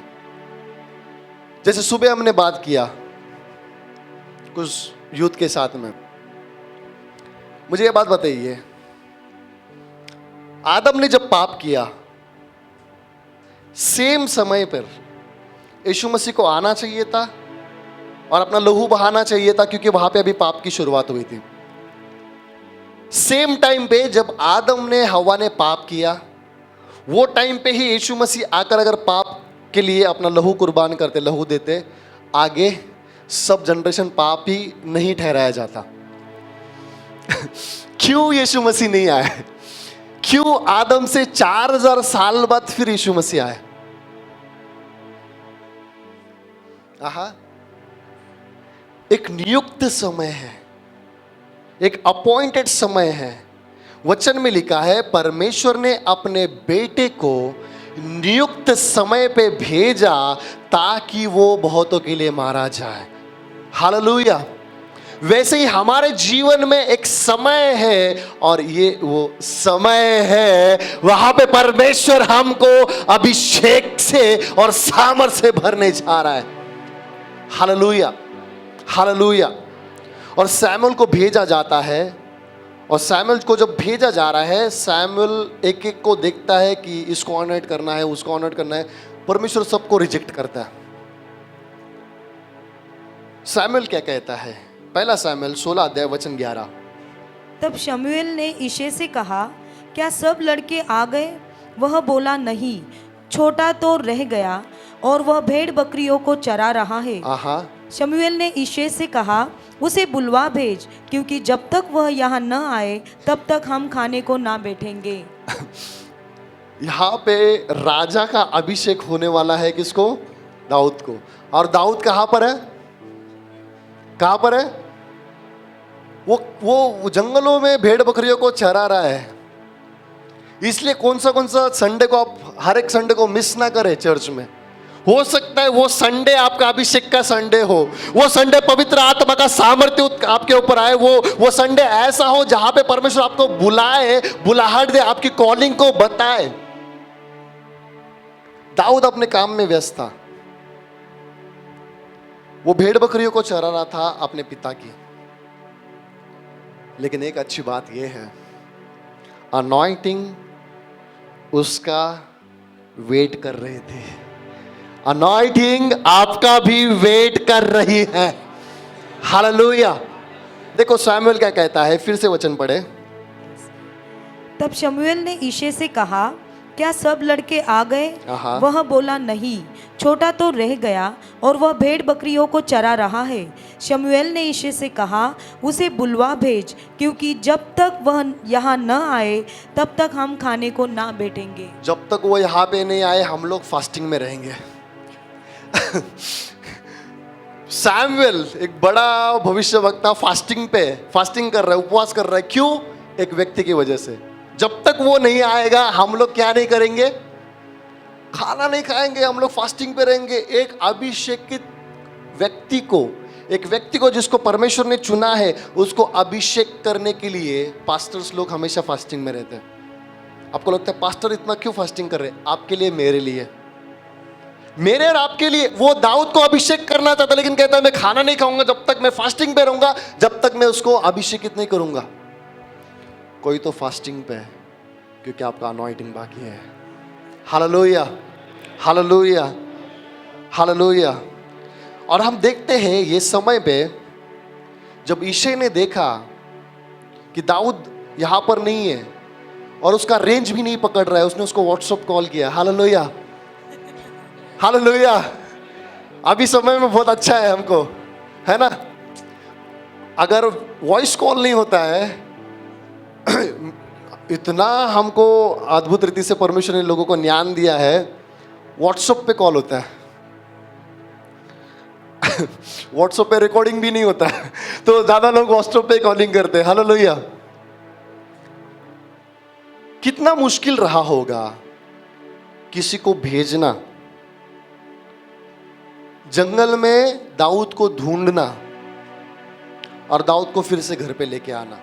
जैसे सुबह हमने बात किया कुछ यूथ के साथ में, मुझे ये बात बताइए, आदम ने जब पाप किया, सेम समय पर यीशु मसीह को आना चाहिए था और अपना लहू बहाना चाहिए था, क्योंकि वहां पे अभी पाप की शुरुआत हुई थी। सेम टाइम पे जब आदम ने हवा ने पाप किया, वो टाइम पे ही यीशु मसीह आकर अगर पाप के लिए अपना लहू कुर्बान करते, लहू देते, आगे सब जनरेशन पाप ही नहीं ठहराया जाता। क्यों यीशु मसीह नहीं आए? क्यों आदम से 4000 साल बाद फिर यीशु मसीह आए? आहा, एक नियुक्त समय है, एक अपॉइंटेड समय है। वचन में लिखा है परमेश्वर ने अपने बेटे को नियुक्त समय पे भेजा ताकि वो बहुतों के लिए मारा जाए। हालेलुया। वैसे ही हमारे जीवन में एक समय है और ये वो समय है, वहां पे परमेश्वर हमको अभिषेक से और सामर्थ से भरने जा रहा है। हालेलुया, हालेलुया। और सैमुअल को भेजा जाता है, और सैमुअल को जब भेजा जा रहा है, सैमुअल एक एक को देखता है कि इसको ऑनर करना है, उसको ऑनर करना है। परमेश्वर सबको रिजेक्ट करता है। सैमुअल क्या कहता है? पहला सैमुअल 16 अध्याय वचन 11।
तब शमूएल ने यिशै से कहा, क्या सब लड़के आ गए? वह बोला, नहीं, छोटा तो रह गया और वह भेड़ बकरियों को चरा रहा है।
आहा।
शमूएल ने यिशै से कहा, उसे बुलवा भेज, क्योंकि जब तक वह यहाँ न आए तब तक हम खाने को ना बैठेंगे।
यहाँ पे राजा का अभिषेक होने वाला है किसको? दाऊद को। और दाऊद कहाँ पर है? कहाँ पर है? वो जंगलों में भेड़ बकरियों को चरा रहा है। इसलिए कौन सा संडे को आप हर एक संडे को मिस ना करें चर्च में। हो सकता है वो संडे आपका अभिषेक का संडे हो, वो संडे पवित्र आत्मा का सामर्थ्य आपके ऊपर आए, वो संडे ऐसा हो जहां पे परमेश्वर आपको बुलाए, बुलाहट दे, आपकी कॉलिंग को बताए। दाऊद अपने काम में व्यस्त था, वो भेड़ बकरियों को चरा रहा था अपने पिता की। लेकिन एक अच्छी बात यह है, अनॉइंटिंग उसका वेट कर रहे थे। अनॉइंटिंग आपका भी वेट कर रही है। हालेलुया। देखो सैमुअल क्या कहता है, फिर से वचन पढ़े।
तब शमूएल ने यिशै से कहा, क्या सब लड़के आ गए? वह बोला, नहीं, छोटा तो रह गया और वह भेड़ बकरियों को चरा रहा है। शमूएल ने यिशै से कहा, उसे बुलवा भेज, क्योंकि जब तक वह यहाँ न आए तब तक हम खाने को ना बैठेंगे। जब तक वो यहाँ पे नहीं आए हम लोग फास्टिंग में रहेंगे। सैमुएल एक बड़ा भविष्यवक्ता फास्टिंग कर रहा है, उपवास कर रहा है। क्यों? एक व्यक्ति की वजह से। जब तक वो नहीं आएगा हम लोग क्या नहीं करेंगे? खाना नहीं खाएंगे, हम लोग फास्टिंग पे रहेंगे। एक अभिषेकित व्यक्ति को, एक व्यक्ति को जिसको परमेश्वर ने चुना है, उसको अभिषेक करने के लिए पास्टर्स लोग हमेशा फास्टिंग में रहते हैं। आपको लगता है पास्टर इतना क्यों फास्टिंग कर रहे हैं? आपके लिए, मेरे लिए, मेरे और आपके लिए। वो दाऊद को अभिषेक करना चाहता, लेकिन कहता है मैं खाना नहीं खाऊंगा जब तक मैं फास्टिंग पे रहूंगा, जब तक मैं उसको अभिषेकित नहीं करूंगा। कोई तो फास्टिंग पे है क्योंकि आपका अनॉइंटिंग बाकी है। हालेलुया, हालेलुया, हालेलुया। और हम देखते हैं ये समय पे जब यिशै ने देखा कि दाऊद यहां पर नहीं है और उसका रेंज भी नहीं पकड़ रहा है, उसने उसको व्हाट्सएप कॉल किया। Hallelujah, hallelujah. अभी समय में बहुत अच्छा है हमको, है ना? अगर वॉइस कॉल नहीं होता है, इतना हमको अद्भुत रीति से परमेश्वर ने लोगों को ज्ञान दिया है, व्हाट्सएप पे कॉल होता है। व्हाट्सएप पे रिकॉर्डिंग भी नहीं होता है, तो ज्यादा लोग व्हाट्सएप पे कॉलिंग करते हैं। हालेलुया। कितना मुश्किल रहा होगा किसी को भेजना, जंगल में दाऊद को ढूंढना और दाऊद को फिर से घर पे लेके आना।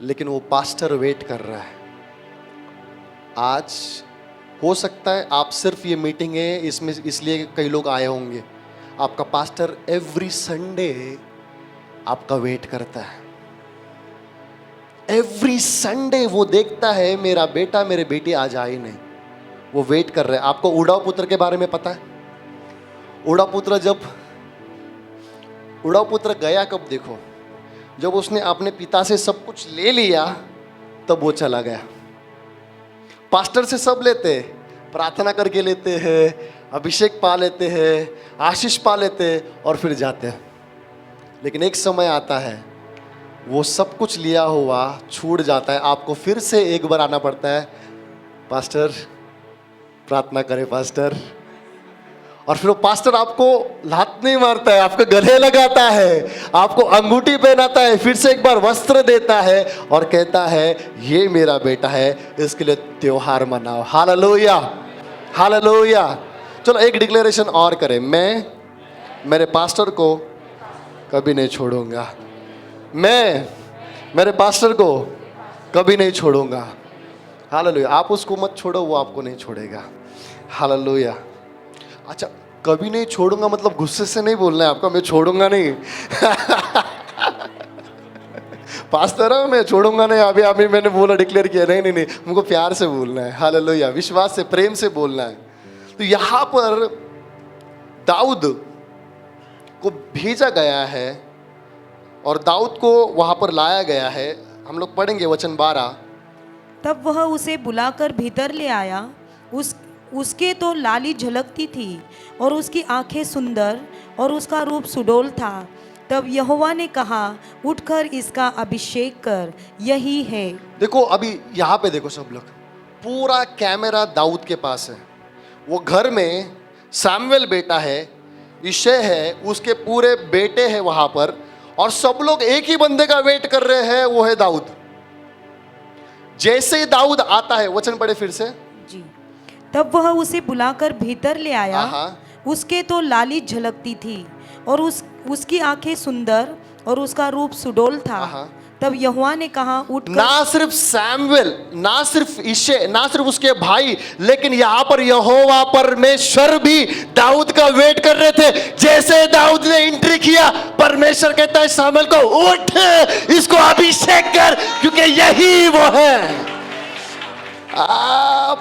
लेकिन वो पास्टर वेट कर रहा है। आज हो सकता है आप सिर्फ ये मीटिंग है इसमें इसलिए कई लोग आए होंगे, आपका पास्टर एवरी संडे आपका वेट करता है। एवरी संडे वो देखता है मेरा बेटा मेरे बेटी आज आई नहीं, वो वेट कर रहे हैं। आपको उड़ाव पुत्र के बारे में पता है? उड़ाव पुत्र गया कब? देखो, जब उसने अपने पिता से सब कुछ ले लिया तब वो चला गया।
पास्टर से सब लेते हैं, प्रार्थना करके लेते हैं, अभिषेक पा लेते हैं, आशीष पा लेते हैं और फिर जाते हैं। लेकिन एक समय आता है वो सब कुछ लिया हुआ छूट जाता है, आपको फिर से एक बार आना पड़ता है, पास्टर प्रार्थना करें पास्टर। और फिर वो पास्टर आपको लात नहीं मारता है, आपको गले लगाता है, आपको अंगूठी पहनाता है, फिर से एक बार वस्त्र देता है और कहता है ये मेरा बेटा है, इसके लिए त्योहार मनाओ। Hallelujah, hallelujah. चलो एक डिक्लेरेशन और करें, मैं मेरे पास्टर को कभी नहीं छोड़ूंगा, मैं मेरे पास्टर को कभी नहीं छोड़ूंगा। हालेलुया। आप उसको मत छोड़ो, वो आपको नहीं छोड़ेगा। हालेलुया। अच्छा, कभी नहीं छोड़ूंगा मतलब गुस्से से नहीं बोलना है आपका, मैं छोड़ूंगा नहीं पास्टर है, मैं छोड़ूंगा नहीं, अभी अभी मैंने बोला, डिक्लेयर किया, नहीं नहीं नहीं, मुझको प्यार से बोलना है। हालेलुया, विश्वास से, प्रेम से बोलना है। तो यहाँ पर दाऊद को भेजा गया है और दाऊद को वहां पर लाया गया है। हम लोग पढ़ेंगे वचन 12।
तब वह उसे बुलाकर भीतर ले आया, उसके तो लाली झलकती थी और उसकी आंखें सुंदर और उसका रूप सुडौल था। तब यहोवा ने कहा, उठकर इसका अभिषेक कर, यही है।
देखो अभी यहाँ पे देखो सब लोग, पूरा कैमरा दाऊद के पास है। वो घर में सैमुएल बेटा है, यिशै है, उसके पूरे बेटे हैं वहां पर, और सब लोग एक ही बंदे का वेट कर रहे हैं, वो है दाऊद। जैसे ही दाऊद आता है, वचन पढ़े फिर से
जी। तब वह उसे बुलाकर भीतर ले आया, उसके तो लाली झलकती थी और उसकी आंखें सुंदर और उसका रूप सुडौल था। तब यहोवा ने कहा, उठ।
ना सिर्फ सैमुएल, ना सिर्फ यिशै, ना सिर्फ उसके भाई, लेकिन यहाँ पर यहोवा परमेश्वर भी दाऊद का वेट कर रहे थे। जैसे दाऊद ने एंट्री किया, परमेश्वर कहता है सैमुएल को, उठ, इसको अभिषेक कर, क्योंकि यही वो है।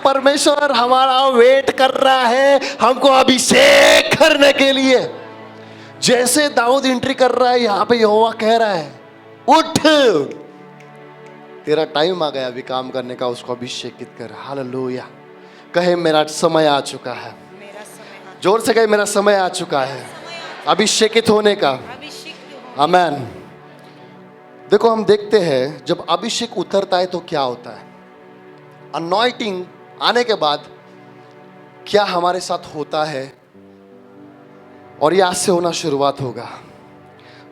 परमेश्वर हमारा वेट कर रहा है हमको अभिषेक करने के लिए। जैसे दाऊद एंट्री कर रहा है, यहाँ पे यहोवा कह रहा है, उठ, तेरा टाइम आ गया अभी काम करने का, उसको अभिषेकित कर। हालेलुया। कहे मेरा समय आ चुका है, जोर से कहे मेरा समय आ चुका है अभिषेकित होने का। आमीन। देखो हम देखते हैं जब अभिषेक उतरता है तो क्या होता है, अनॉइंटिंग आने के बाद क्या हमारे साथ होता है, और ये आज से होना शुरुआत होगा।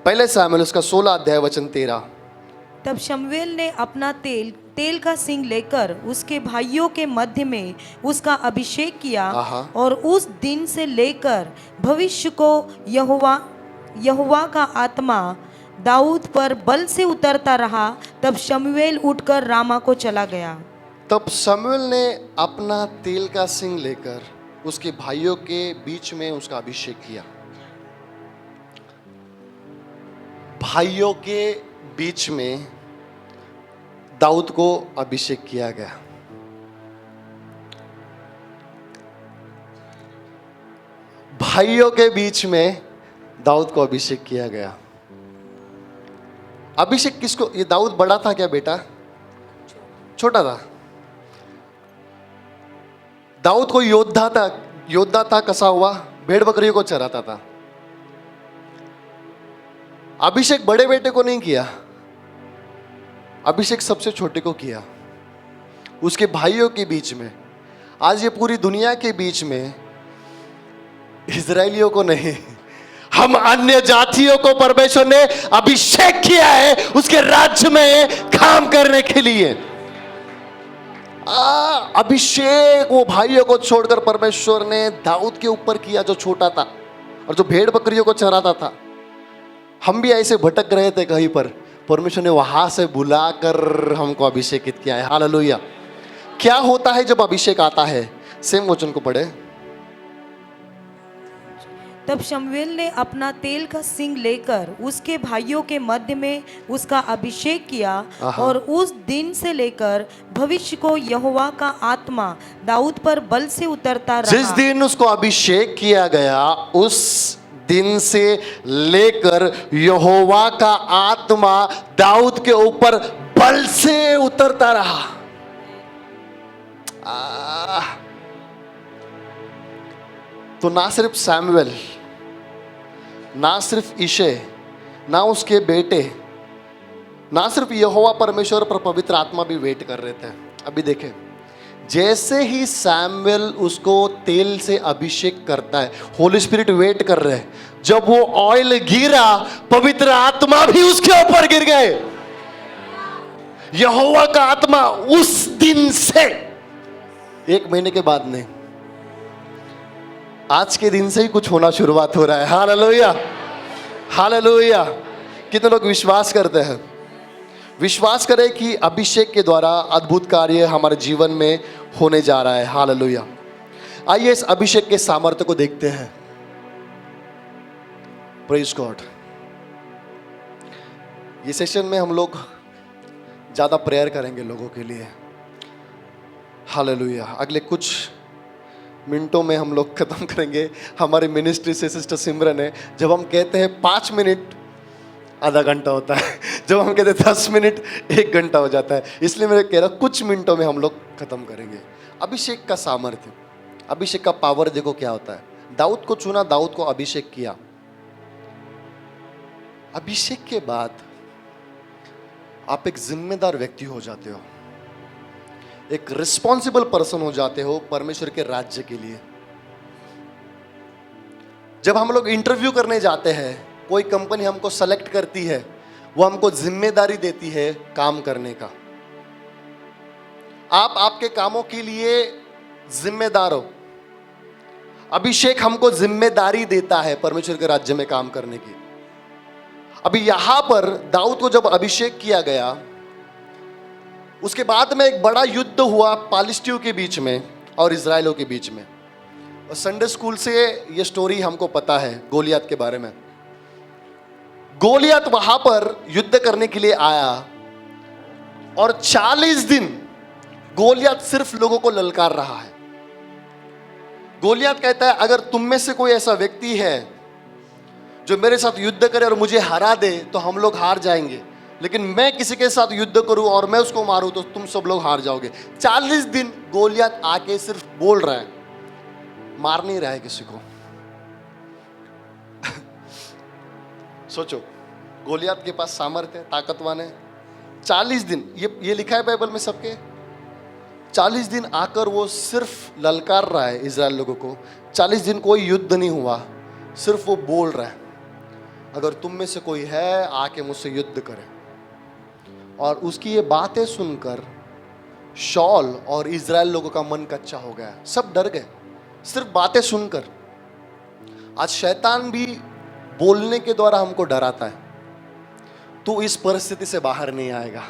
पहले सैमुएल उसका 16 अध्याय वचन 13।
तब शमूएल ने अपना तेल का सिंग लेकर उसके भाइयों के मध्य में उसका अभिषेक किया, और उस दिन से लेकर भविष्य को यहोवा का आत्मा दाऊद पर बल से उतरता रहा। तब शमूएल उठकर रामा को चला गया।
तब शमूएल ने अपना तेल का सिंग लेकर उसके भाइयों के बीच में उसका अभिषेक किया। भाइयों के बीच में दाऊद को अभिषेक किया गया। भाइयों के बीच में दाऊद को अभिषेक किया गया। अभिषेक किसको? ये दाऊद बड़ा था क्या बेटा? छोटा था। दाऊद को योद्धा था कसा हुआ, भेड़ बकरियों को चराता था। अभिषेक बड़े बेटे को नहीं किया, अभिषेक सबसे छोटे को किया, उसके भाइयों के बीच में। आज ये पूरी दुनिया के बीच में, इजरायलियों को नहीं, हम अन्य जातियों को परमेश्वर ने अभिषेक किया है उसके राज्य में काम करने के लिए। अभिषेक वो भाइयों को छोड़कर परमेश्वर ने दाऊद के ऊपर किया जो छोटा था और जो भेड़ बकरियों को चराता था। हम भी ऐसे भटक रहे थे कहीं पर, परमेश्वर ने वहां से बुलाकर हमको अभिषेकित किया है। हालेलुया। क्या होता है जब अभिषेक आता है? सेम वचन को पढ़े।
तब शमूएल ने अपना तेल का सिंग लेकर उसके भाइयों के मध्य में उसका अभिषेक किया, और उस दिन से लेकर भविष्य को यहोवा का आत्मा दाऊद पर बल से उतरता रहा।
जिस दिन उसको अभिषेक किया गया, उस दिन से लेकर यहोवा का आत्मा दाऊद के ऊपर बल से उतरता रहा। तो ना सिर्फ सैमुएल, ना सिर्फ ईशे, ना उसके बेटे, ना सिर्फ यहोवा परमेश्वर पर पवित्र आत्मा भी वेट कर रहे थे। अभी देखें, जैसे ही सैमुएल उसको तेल से अभिषेक करता है, होली स्पिरिट वेट कर रहे हैं। जब वो ऑयल गिरा, पवित्र आत्मा भी उसके ऊपर गिर गए। यहोवा का आत्मा उस दिन से, 1 महीने के बाद नहीं, आज के दिन से ही कुछ होना शुरुआत हो रहा है। हालेलुया, हालेलुया। कितने लोग विश्वास करते हैं? विश्वास करें कि अभिषेक के द्वारा अद्भुत कार्य हमारे जीवन में होने जा रहा है। हालेलुया। आइए इस अभिषेक के सामर्थ्य को देखते हैं। Praise God. ये सेशन में हम लोग ज्यादा प्रेयर करेंगे लोगों के लिए। हालेलुया। अगले कुछ मिनटों में हम लोग खत्म करेंगे। हमारी मिनिस्ट्री से सिस्टर सिमरन है, जब हम कहते हैं 5 मिनट आधा घंटा होता है, जब हम कहते हैं 10 मिनट 1 घंटा हो जाता है। इसलिए मैं कह रहा हूं कुछ मिनटों में हम लोग खत्म करेंगे। अभिषेक का सामर्थ्य, अभिषेक का पावर देखो क्या होता है। दाऊद को चुना, दाऊद को अभिषेक किया। अभिषेक के बाद आप एक जिम्मेदार व्यक्ति हो जाते हो, एक रिस्पॉन्सिबल पर्सन हो जाते हो परमेश्वर के राज्य के लिए। जब हम लोग इंटरव्यू करने जाते हैं, कोई कंपनी हमको सेलेक्ट करती है, वो हमको जिम्मेदारी देती है काम करने का। आप आपके कामों के लिए जिम्मेदार हो। अभिषेक हमको जिम्मेदारी देता है परमेश्वर के राज्य में काम करने की। अभी यहां पर दाऊद को जब अभिषेक किया गया, उसके बाद में एक बड़ा युद्ध हुआ पालिस्टियों के बीच में और इजराइलों के बीच में। और संडे स्कूल से ये स्टोरी हमको पता है गोलियत के बारे में। गोलियत वहां पर युद्ध करने के लिए आया और 40 दिन गोलियत सिर्फ लोगों को ललकार रहा है। गोलियत कहता है, अगर तुम में से कोई ऐसा व्यक्ति है जो मेरे साथ युद्ध करे और मुझे हरा दे तो हम लोग हार जाएंगे, लेकिन मैं किसी के साथ युद्ध करूं और मैं उसको मारूं तो तुम सब लोग हार जाओगे। 40 दिन गोलियत आके सिर्फ बोल रहा है, मार नहीं रहा है किसी को। सोचो, गोलियत के पास सामर्थ्य है, ताकतवान है। 40 दिन, ये लिखा है बाइबल में सबके। 40 दिन आकर वो सिर्फ ललकार रहा है इजराइल लोगों को। 40 दिन कोई युद्ध नहीं हुआ, सिर्फ वो बोल रहा है, अगर तुम में से कोई है आके मुझसे युद्ध करे। और उसकी ये बातें सुनकर शॉल और इजराइल लोगों का मन कच्चा हो गया, सब डर गए सिर्फ बातें सुनकर। आज शैतान भी बोलने के द्वारा हमको डराता है। तू इस परिस्थिति से बाहर नहीं आएगा,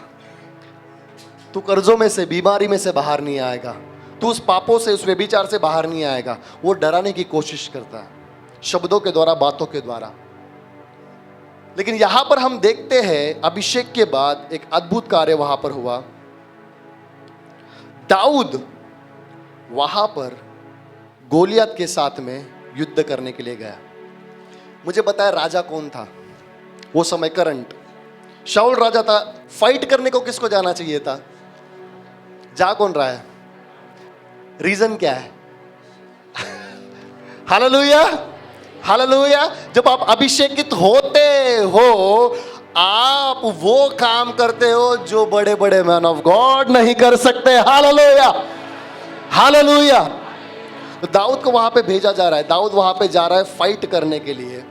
तू कर्जों में से, बीमारी में से बाहर नहीं आएगा, तू उस पापों से, उस व्यभिचार से बाहर नहीं आएगा। वो डराने की कोशिश करता है शब्दों के द्वारा, बातों के द्वारा। लेकिन यहां पर हम देखते हैं अभिषेक के बाद एक अद्भुत कार्य वहां पर हुआ। दाऊद वहां पर गोलियत के साथ में युद्ध करने के लिए गया। मुझे बताया राजा कौन था वो समय, करंट शाऊल राजा था। फाइट करने को किसको जाना चाहिए था? जा कौन रहा है? रीजन क्या है? हालेलुया, हालेलुया। जब आप अभिषेकित होते हो, आप वो काम करते हो जो बड़े बड़े मैन ऑफ गॉड नहीं कर सकते। Hallelujah, hallelujah. तो दाऊद को वहां पे भेजा जा रहा है, दाऊद वहां पे जा रहा है फाइट करने के लिए।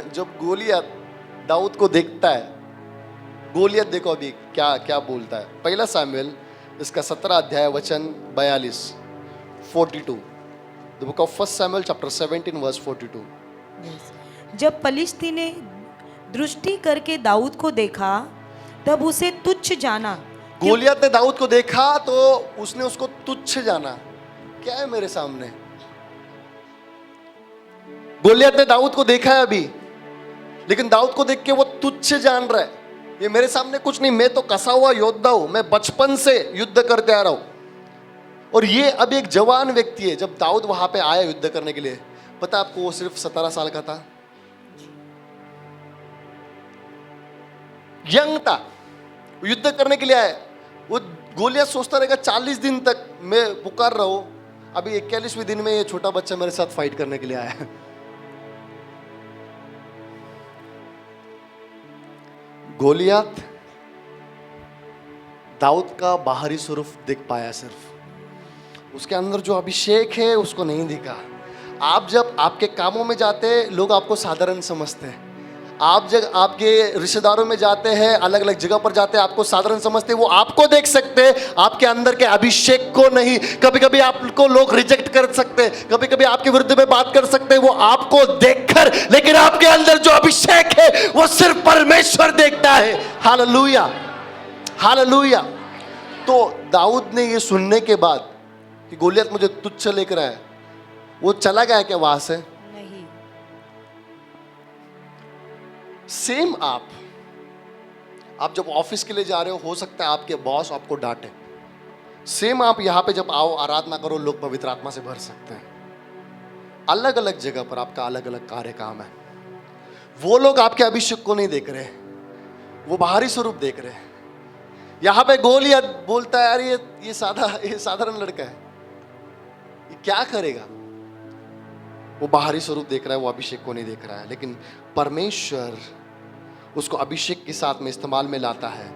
जब गोलियत दाऊद को देखता है, गोलियत देखो अभी क्या क्या बोलता है। पहला सामुएल इसका 17 अध्याय वचन 42 the book of first Samuel chapter 17 verse 42।
जब पलिश्ती ने दृष्टि करके दाऊद को देखा, तब उसे तुच्छ जाना।
गोलियत ने दाऊद को देखा तो उसने उसको तुच्छ जाना। क्या है मेरे सामने? गोलियत ने दाऊद को देखा है अभी, लेकिन दाऊद को देख के वो तुच्छ जान रहा है, ये मेरे सामने कुछ नहीं, मैं तो कसा हुआ योद्धा हूं, मैं बचपन से युद्ध करते आ रहा हूं। और ये अब एक जवान व्यक्ति है। जब दाऊद वहां पे आया युद्ध करने के लिए, पता आपको वो सिर्फ 17 साल का था, यंग था, युद्ध करने के लिए आया। वो गोलियत सोचता रहेगा 40 दिन तक मैं पुकार रहा हूं, अभी 41वें दिन में ये छोटा बच्चा मेरे साथ फाइट करने के लिए आया है। गोलियत दाऊद का बाहरी स्वरूप देख पाया, सिर्फ उसके अंदर जो अभिषेक है उसको नहीं दिखा। आप जब आपके कामों में जाते हैं लोग आपको साधारण समझते हैं, आप जब आपके रिश्तेदारों में जाते हैं, अलग अलग जगह पर जाते हैं, आपको साधारण समझते हैं, वो आपको देख सकते हैं, आपके अंदर के अभिषेक को नहीं। कभी कभी आपको लोग रिजेक्ट कर सकते हैं, कभी कभी आपके विरुद्ध में बात कर सकते हैं, वो आपको देखकर, लेकिन आपके अंदर जो अभिषेक है वो सिर्फ परमेश्वर देखता है। हालेलुया, हालेलुया। तो दाऊद ने ये सुनने के बाद कि गोलियत मुझे तुच्छ लेकर आया, वो चला गया क्या वहां से?
नहीं।
सेम आप जब ऑफिस के लिए जा रहे हो सकता है आपके बॉस आपको डांटे। सेम आप यहां पे जब आओ आराधना करो, लोग पवित्र आत्मा से भर सकते हैं। अलग अलग जगह पर आपका अलग अलग कार्य काम है। वो लोग आपके अभिषेक को नहीं देख रहे, वो बाहरी स्वरूप देख रहे हैं। यहां पे गोलियत बोलता है, यार ये साधारण लड़का है, ये क्या करेगा? वो बाहरी स्वरूप देख रहा है, वो अभिषेक को नहीं देख रहा है। लेकिन परमेश्वर उसको अभिषेक के साथ में इस्तेमाल में लाता है।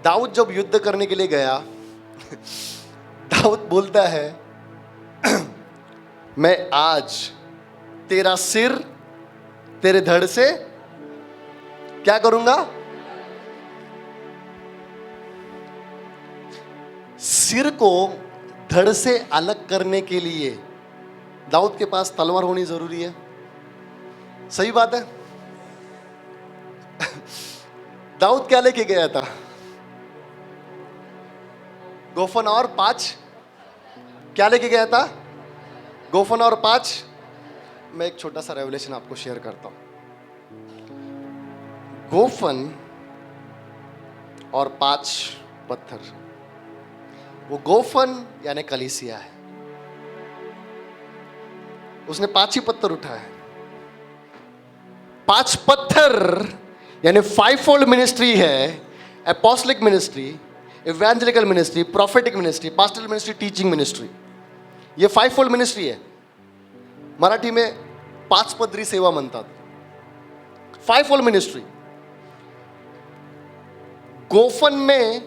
दाऊद जब युद्ध करने के लिए गया, दाऊद बोलता है, मैं आज तेरा सिर तेरे धड़ से क्या करूंगा? सिर को धड़ से अलग करने के लिए दाऊद के पास तलवार होनी जरूरी है। सही बात है। दाऊद क्या लेके गया था? गोफन और 5 क्या लेके गया था? गोफन और 5। मैं एक छोटा सा रेवलेशन आपको शेयर करता हूं। गोफन और 5 पत्थर, वो गोफन यानी कलीसिया है, उसने 5 ही पत्थर उठाए। 5 पत्थर यानी 5-fold मिनिस्ट्री है। Apostolic ministry, evangelical ministry, prophetic ministry, pastoral ministry, teaching ministry, ये 5-fold मिनिस्ट्री है। मराठी में 5 पदरी सेवा म्हणतात। 5-fold ministry. गोफन में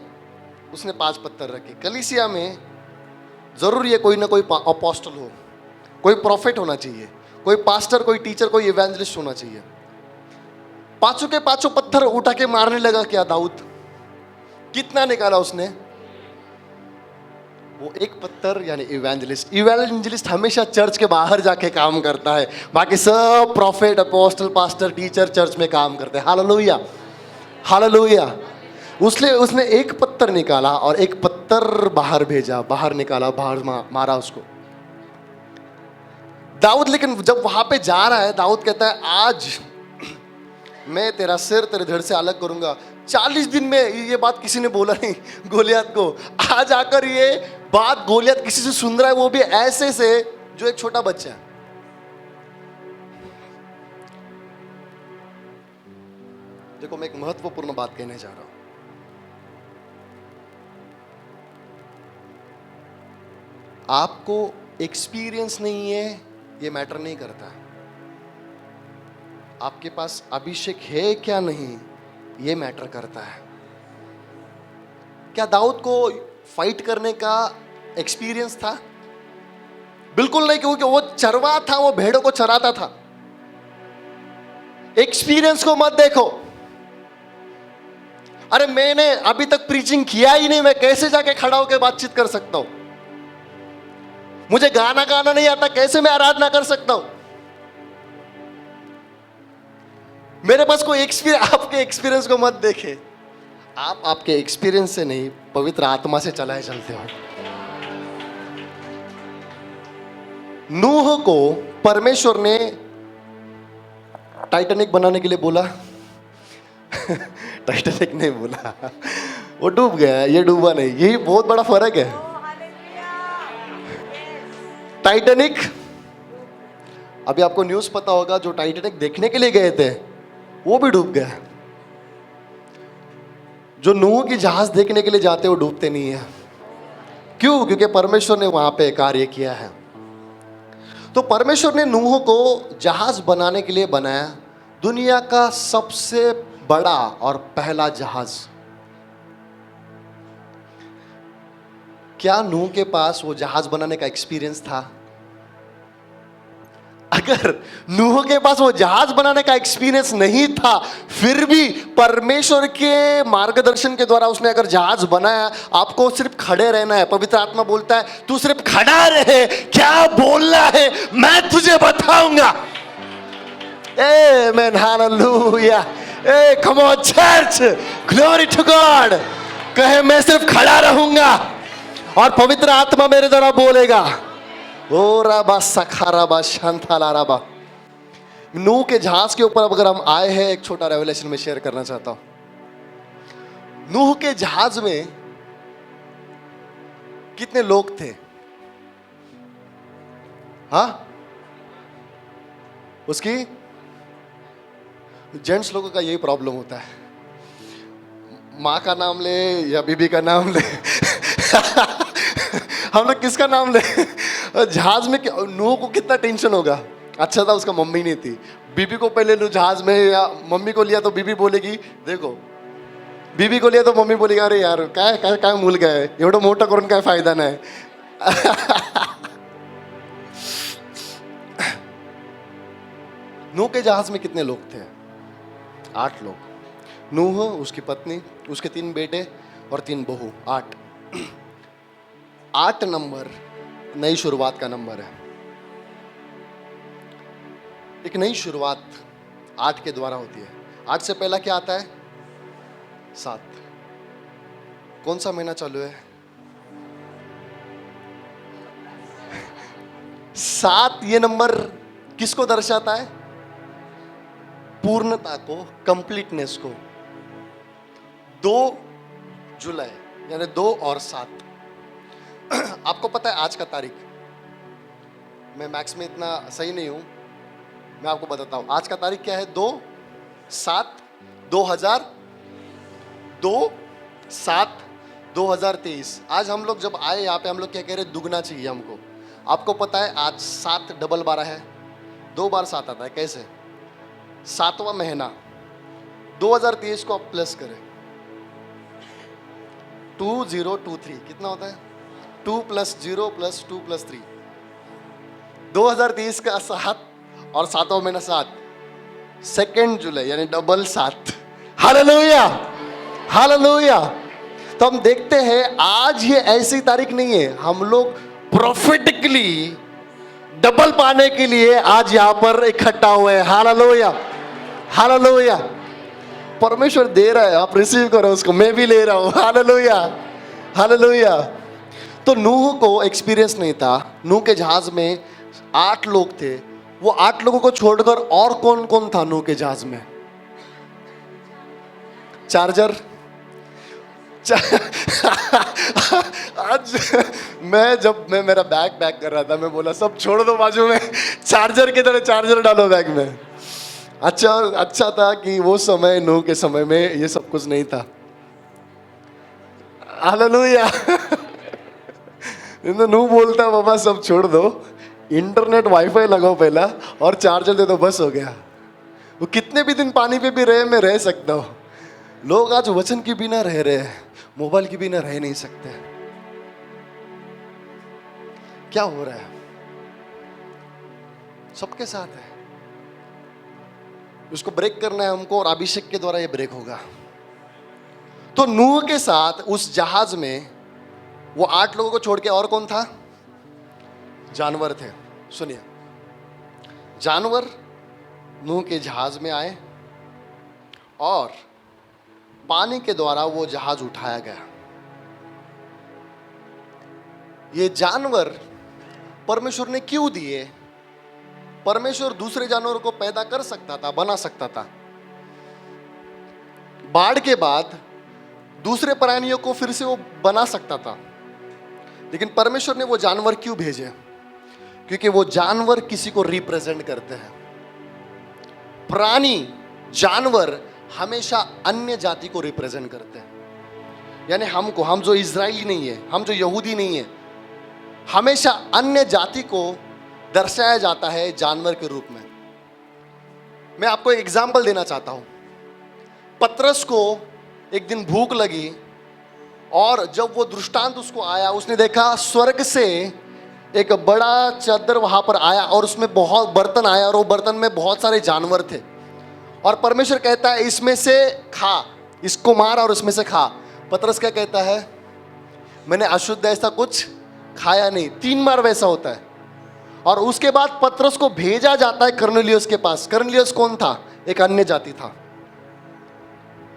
उसने 5 पत्थर रखे। कलीसिया में जरूरी है कोई ना कोई अपोस्टल हो, कोई प्रॉफिट होना चाहिए, कोई पास्टर, कोई टीचर, कोई इवेंजलिस्ट होना चाहिए। 5 के 5 पत्थर उठा के मारने लगा क्या दाऊद? कितना निकाला उसने? वो 1 पत्थर यानी इवेंजलिस्ट। इवेंजलिस्ट हमेशा चर्च के बाहर जाके काम करता है, बाकी सब profit, apostle, pastor, teacher church में काम करते हैं। Hallelujah, hallelujah. उसने 1 पत्थर निकाला और 1 पत्थर बाहर भेजा, बाहर निकाला, बाहर मारा उसको। दाऊद लेकिन जब वहां पे जा रहा है, दाऊद कहता है, आज मैं तेरा सिर तेरे धड़ से अलग करूंगा। 40 दिन में ये बात किसी ने बोला नहीं गोलियत को। आज आकर ये बात गोलियत किसी से सुन रहा है, वो भी ऐसे से जो एक छोटा बच्चा है। देखो, मैं एक महत्वपूर्ण बात कहने जा रहा हूं। आपको एक्सपीरियंस नहीं है ये मैटर नहीं करता। आपके पास अभिषेक है क्या नहीं ये मैटर करता है। क्या दाऊद को फाइट करने का एक्सपीरियंस था? बिल्कुल नहीं, क्योंकि वो चरवा था, वो भेड़ों को चराता था। एक्सपीरियंस को मत देखो। अरे मैंने अभी तक प्रीचिंग किया ही नहीं, मैं कैसे जाके खड़ा होकर बातचीत कर सकता हूं? मुझे गाना गाना नहीं आता, कैसे मैं आराधना कर सकता हूं? मेरे पास कोई एक्सपीरियंस, आपके एक्सपीरियंस को मत देखे। आप आपके एक्सपीरियंस से नहीं, पवित्र आत्मा से चलाए चलते हो। नूह को परमेश्वर ने टाइटैनिक बनाने के लिए बोला टाइटैनिक नहीं बोला, वो डूब गया, ये डूबा नहीं। यही बहुत बड़ा फर्क है। टाइटैनिक, अभी आपको न्यूज़ पता होगा, जो टाइटैनिक देखने के लिए गए थे वो भी डूब गया। जो नूह की जहाज देखने के लिए जाते हैं वो डूबते नहीं है। क्यों? क्योंकि परमेश्वर ने वहां पे कार्य किया है। तो परमेश्वर ने नूह को जहाज बनाने के लिए बनाया, दुनिया का सबसे बड़ा और पहला जहाज। क्या नूह के पास वो जहाज बनाने का एक्सपीरियंस था? अगर नूह के पास वो जहाज बनाने का एक्सपीरियंस नहीं था, फिर भी परमेश्वर के मार्गदर्शन के द्वारा उसने अगर जहाज बनाया, आपको सिर्फ खड़े रहना है। पवित्र आत्मा बोलता है तू सिर्फ खड़ा रहे, क्या बोलना है मैं तुझे बताऊंगा। आमेन, हालेलुया, ए come on church, glory to God. कहे मैं सिर्फ खड़ा रहूंगा और पवित्र आत्मा मेरे द्वारा बोलेगा। ओ राबा सखाराबा शांतालाराबा। नूह के जहाज के ऊपर अब अगर हम आए हैं, एक छोटा रेवलेशन में शेयर करना चाहता हूं। नूह के जहाज में कितने लोग थे? हाँ, उसकी जेंट्स लोगों का यही प्रॉब्लम होता है, माँ का नाम ले या बीबी का नाम ले हम लोग किसका नाम ले? जहाज में नूह को कितना टेंशन होगा। अच्छा था उसका मम्मी नहीं थी। बीबी को पहले लो जहाज में, या मम्मी को लिया तो बीबी बोलेगी, देखो बीबी को लिया तो मम्मी बोलेगी अरे यार काय काय काय मूल गए एवढं मोठं करून काय फायदा नाही। नूह के जहाज में कितने लोग थे? 8 लोग। नूह, उसकी पत्नी, उसके 3 बेटे और 3 बहू। 8 8 नंबर नई शुरुआत का नंबर है। एक नई शुरुआत 8 के द्वारा होती है। 8 से पहला क्या आता है? 7। कौन सा महीना चालू है? 7। ये नंबर किसको दर्शाता है? पूर्णता को, कंप्लीटनेस को। 2 जुलाई यानी 2 और 7। आपको पता है आज का तारीख? मैं मैथ्स में इतना सही नहीं हूं, मैं आपको बताता हूं। आज का तारीख क्या है? 2/7/2023। आज हम लोग जब आए यहाँ पे, हम लोग क्या कह रहे? दुगना चाहिए हमको। आपको पता है आज 7 डबल 12 है, 2 बार 7 आता है। कैसे? 7वां महीना 2023 को आप प्लस करें, 2023 कितना होता है? 2 + 0 + 2 + 3। 2023 का 7 और 7वां महीना 7, 2 जुलाई यानी डबल 7। Hallelujah, hallelujah. तो हम देखते हैं आज ये ऐसी तारीख नहीं है, हम लोग प्रोफेटिकली डबल पाने के लिए आज यहां पर इकट्ठा हुए हैं। Hallelujah, hallelujah. परमेश्वर दे रहा है, आप रिसीव करो उसको। मैं भी ले रहा हूं। Hallelujah, hallelujah. तो नूह को एक्सपीरियंस नहीं था। नूह के जहाज में 8 लोग थे। वो 8 लोगों को छोड़कर और कौन कौन था नूह के जहाज में? चार्जर। आज जब मैं मेरा बैग पैक कर रहा था, मैं बोला सब छोड़ दो बाजू में, चार्जर की तरह चार्जर डालो बैग में। अच्छा था कि वो समय, नूह के समय में ये सब कुछ नहीं था। हालेलुया। नूह बोलता बाबा सब छोड़ दो, इंटरनेट वाईफाई लगाओ पहला और चार्जर दे दो, बस हो गया। वो कितने भी दिन पानी पे भी रहे, मैं रह सकता हूँ। लोग आज वचन के बिना रह रहे हैं, मोबाइल के बिना रह नहीं सकते। क्या हो रहा है? सबके साथ है, उसको ब्रेक करना है हमको, और अभिषेक के द्वारा ये ब्रेक होगा। तो नूह के साथ उस जहाज में वो 8 लोगों को छोड़ के और कौन था? जानवर थे। सुनिए, जानवर नूह के जहाज में आए और पानी के द्वारा वो जहाज उठाया गया। ये जानवर परमेश्वर ने क्यों दिए? परमेश्वर दूसरे जानवरों को पैदा कर सकता था, बना सकता था। बाढ़ के बाद दूसरे प्राणियों को फिर से वो बना सकता था, लेकिन परमेश्वर ने वो जानवर क्यों भेजे? क्योंकि वो जानवर किसी को रिप्रेजेंट करते हैं। प्राणी, जानवर हमेशा अन्य जाति को रिप्रेजेंट करते हैं। यानी हमको, हम जो इजरायली नहीं है, हम जो यहूदी नहीं है, हमेशा अन्य जाति को दर्शाया जाता है जानवर के रूप में। मैं आपको एक एग्जाम्पल देना चाहता हूं। पतरस को एक दिन भूख लगी और जब वो दृष्टांत उसको आया, उसने देखा स्वर्ग से एक बड़ा चादर वहां पर आया और उसमें बहुत बर्तन आया और वो बर्तन में बहुत सारे जानवर थे और परमेश्वर कहता है इसमें से खा, इसको मार और इसमें से खा। पतरस क्या कहता है? मैंने अशुद्ध ऐसा कुछ खाया नहीं। 3 बार वैसा होता है। और उसके बाद पतरस को भेजा जाता है कर्नेलियुस के पास। कर्नेलियुस कौन था? एक अन्य जाति था।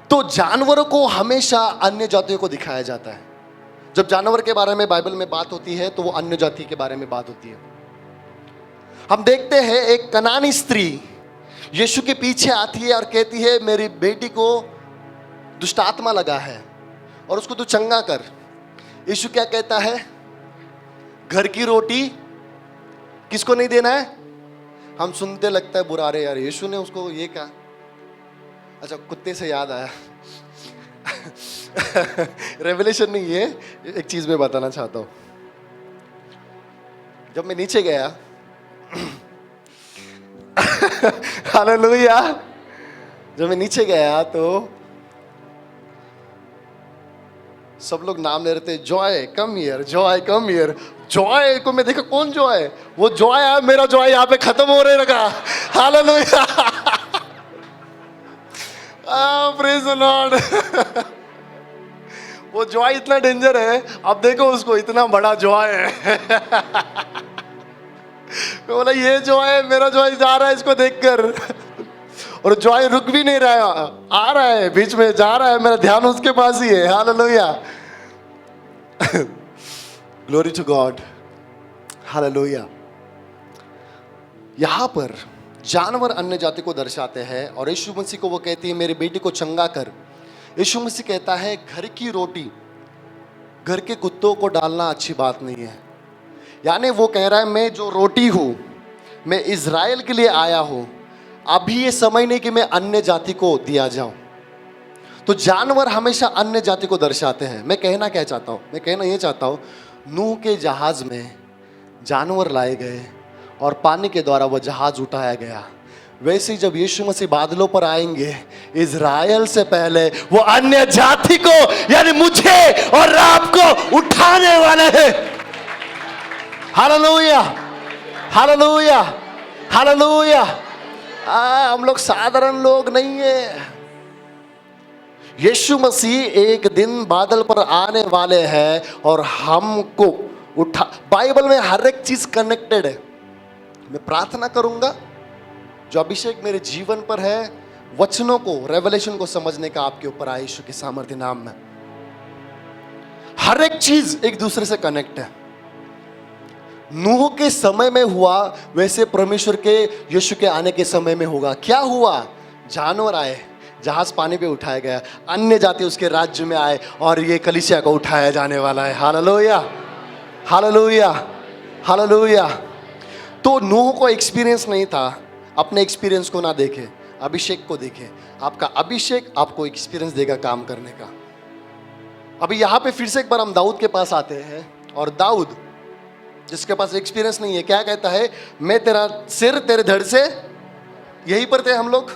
तो जानवरों को हमेशा अन्य जातियों को दिखाया जाता है। जब जानवर के बारे में बाइबल में बात होती है तो वो अन्य जाति के बारे में बात होती है। हम देखते हैं एक कनानी स्त्री यीशु के पीछे आती है और कहती है मेरी बेटी को दुष्ट आत्मा लगा है और उसको तू चंगा कर। यीशु क्या कहता है? घर की रोटी किसको नहीं देना है? हम सुनते लगता है बुरा, अरे यार यीशु ने उसको ये कहा। अच्छा, कुत्ते से याद आया रेवलेशन नहीं है, एक चीज मैं बताना चाहता हूं। जब मैं नीचे गया हालेलुया, जब मैं नीचे गया तो सब लोग नाम ले रहे थे, Joy come here, Joy come here. Joy को मैं देखा, कौन जॉय? वो जॉय है, मेरा जॉय यहाँ पे खत्म हो रहे लगा। Hallelujah, praise the Lord. वो जॉय इतना डेंजर है, अब देखो उसको, इतना बड़ा जॉय है। मैं बोला ये जॉय है, मेरा जॉय जा रहा है इसको देखकर। और जॉय रुक भी नहीं रहा है, आ रहा है बीच में, जा रहा है, मेरा ध्यान उसके पास ही है। Hallelujah, glory to God, hallelujah. यहां पर जानवर अन्य जाति को दर्शाते हैं और यीशु मसीह को वो कहती है मेरी बेटी को चंगा कर। यीशु मसीह कहता है घर की रोटी घर के कुत्तों को डालना अच्छी बात नहीं है। यानी वो कह रहा है मैं जो रोटी हूं, मैं इज़राइल के लिए आया हूं, अभी ये समय नहीं कि मैं अन्य जाति को दिया जाऊं। तो जानवर हमेशा अन्य जाति को दर्शाते हैं। मैं कहना क्या चाहता हूं? मैं कहना ये चाहता हूं, नूह के जहाज में जानवर लाए गए और पानी के द्वारा वह जहाज उठाया गया। वैसे ही जब यीशु मसीह बादलों पर आएंगे, इज़राइल से पहले वो अन्य जाति को यानी मुझे और आपको उठाने वाले हैं। हालेलुया, हालेलुया, हालेलुया। हम लोग साधारण लोग नहीं है। यीशु मसीह एक दिन बादल पर आने वाले हैं और हमको उठा। बाइबल में हर एक चीज कनेक्टेड है। मैं प्रार्थना करूंगा जो अभिषेक मेरे जीवन पर है, वचनों को, रेवलेशन को समझने का आपके ऊपर आए यीशु के सामर्थ्य नाम में। हर एक चीज एक दूसरे से कनेक्ट है। नूह के समय में हुआ वैसे परमेश्वर के यीशु के आने के समय में होगा। क्या हुआ? जानवर आए, जहाज पानी पे उठाया गया, अन्य जाति उसके राज्य में आए और ये कलीसिया को उठाया जाने वाला है। हालेलुया, हालेलुया, हालेलुया। तो नूह को एक्सपीरियंस नहीं था, अपने एक्सपीरियंस को ना देखे, अभिषेक को देखे। आपका अभिषेक आपको एक्सपीरियंस देगा काम करने का। अभी यहाँ पे फिर से एक बार हम दाऊद के पास आते हैं और दाऊद जिसके पास एक्सपीरियंस नहीं है क्या कहता है? मैं तेरा सिर तेरे धड़ से, यहीं पर थे हम लोग,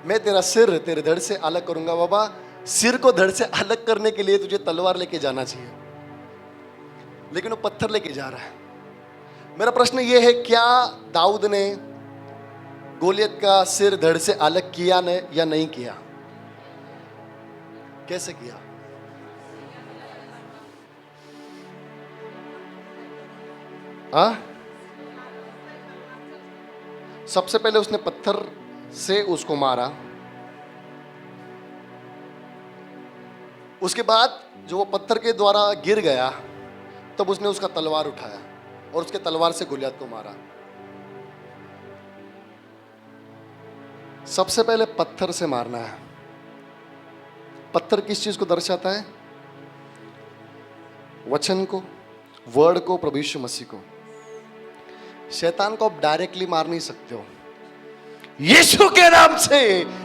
मैं तेरा सिर तेरे धड़ से अलग करूंगा। बाबा, सिर को धड़ से अलग करने के लिए तुझे तलवार लेके जाना चाहिए, लेकिन वो पत्थर लेके जा रहा है। मेरा प्रश्न ये है, क्या दाऊद ने गोलियत का सिर धड़ से अलग किया ने या नहीं किया? कैसे किया? सबसे पहले उसने पत्थर से उसको मारा, उसके बाद जो वो पत्थर के द्वारा गिर गया तब उसने उसका तलवार उठाया और उसके तलवार से गोलियत को मारा। सबसे पहले पत्थर से मारना है। पत्थर किस चीज को दर्शाता है? वचन को, वर्ड को, प्रभु यीशु मसीह को। शैतान को आप डायरेक्टली मार नहीं सकते हो, यीशु के नाम से।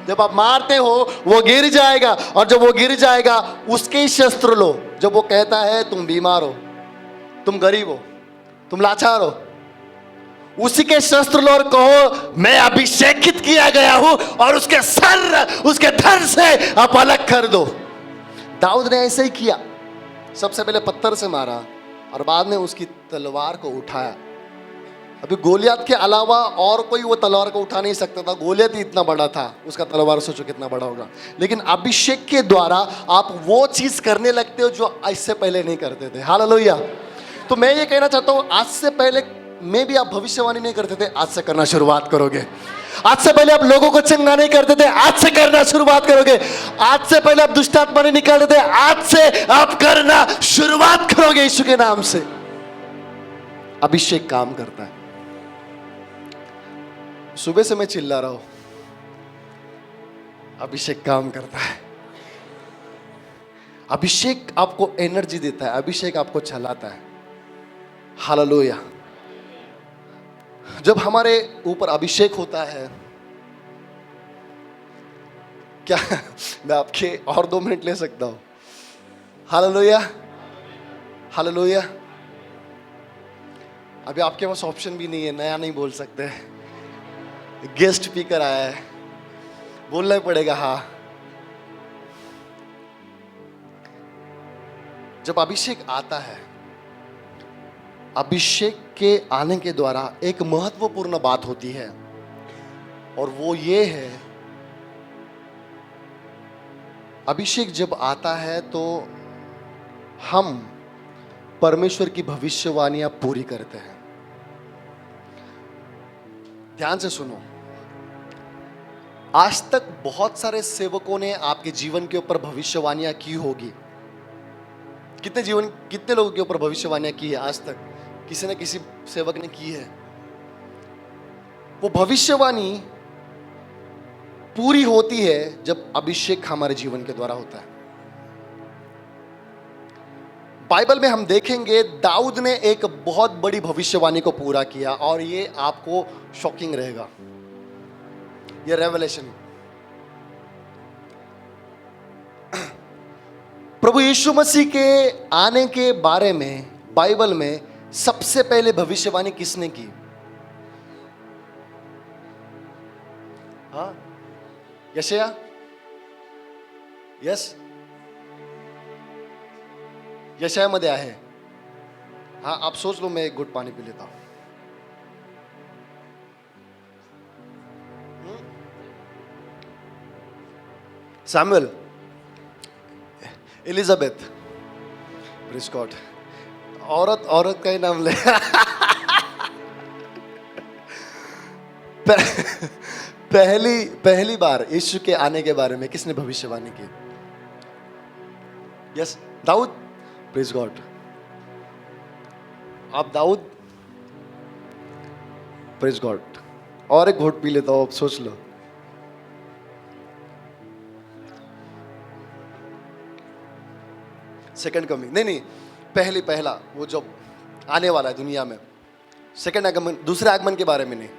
जब आप मारते हो वो गिर जाएगा, और जब वो गिर जाएगा उसके ही शस्त्र लो। जब वो कहता है तुम बीमार हो, तुम गरीब हो, तुम लाचार हो, उसी के शस्त्र लो और कहो मैं अभिषेकित किया गया हूं, और उसके सर, उसके धड़ से आप अलग कर दो। दाऊद ने ऐसे ही किया, सबसे पहले पत्थर से मारा और बाद में उसकी तलवार को उठाया। अभी गोलियत के अलावा और कोई वो तलवार को उठा नहीं सकता था, गोलियत ही इतना बड़ा था, उसका तलवार सोचो कितना बड़ा होगा। लेकिन अभिषेक के द्वारा आप वो चीज करने लगते हो जो इससे पहले नहीं करते थे। हालेलुया। तो मैं ये कहना चाहता हूँ, आज से पहले में भी आप भविष्यवाणी नहीं करते थे, आज से करना शुरुआत करोगे। आज से पहले आप लोगों को चंगा नहीं करते थे, आज से करना शुरुआत करोगे। आज से पहले आप दुष्ट आत्मा नहीं निकालते थे, आज से आप करना शुरुआत करोगे यीशु के नाम से। अभिषेक काम करता है। सुबह से मैं चिल्ला रहा हूं, अभिषेक काम करता है। अभिषेक आपको एनर्जी देता है, अभिषेक आपको चलाता है। हालेलुया। जब हमारे ऊपर अभिषेक होता है, क्या मैं आपके और 2 मिनट ले सकता हूं? Hallelujah, hallelujah. अभी आपके पास ऑप्शन भी नहीं है, नया नहीं बोल सकते। गेस्ट स्पीकर आया है, बोलना ही पड़ेगा। हाँ, जब अभिषेक आता है, अभिषेक के आने के द्वारा एक महत्वपूर्ण बात होती है, और वो ये है, अभिषेक जब आता है तो हम परमेश्वर की भविष्यवाणियां पूरी करते हैं। ध्यान से सुनो, आज तक बहुत सारे सेवकों ने आपके जीवन के ऊपर भविष्यवाणियां की होगी। कितने लोगों के ऊपर भविष्यवाणियां की है आज तक? किसी न किसी सेवक ने की है। वो भविष्यवाणी पूरी होती है जब अभिषेक हमारे जीवन के द्वारा होता है। बाइबल में हम देखेंगे दाऊद ने एक बहुत बड़ी भविष्यवाणी को पूरा किया, और ये आपको शॉकिंग रहेगा, ये रेवलेशन। प्रभु यीशु मसीह के आने के बारे में बाइबल में सबसे पहले भविष्यवाणी किसने की? हाँ, यशायाह। यस, यशायाह मध्ये आहे। हाँ, आप सोच लो, मैं एक घुट पानी पी लेता हूं। Samuel, Elizabeth, praise God. औरत का ही नाम ले। पहली बार यीशु के आने के बारे में किसने भविष्यवाणी की? यस, दाऊद। Praise God. आप दाऊद, प्रेज़ गॉड। और एक घोट पी लेता हूं, आप सोच लो। सेकंड कमिंग नहीं, पहला वो जो आने वाला है दुनिया में। सेकंड आगमन, दूसरे आगमन के बारे में नहीं,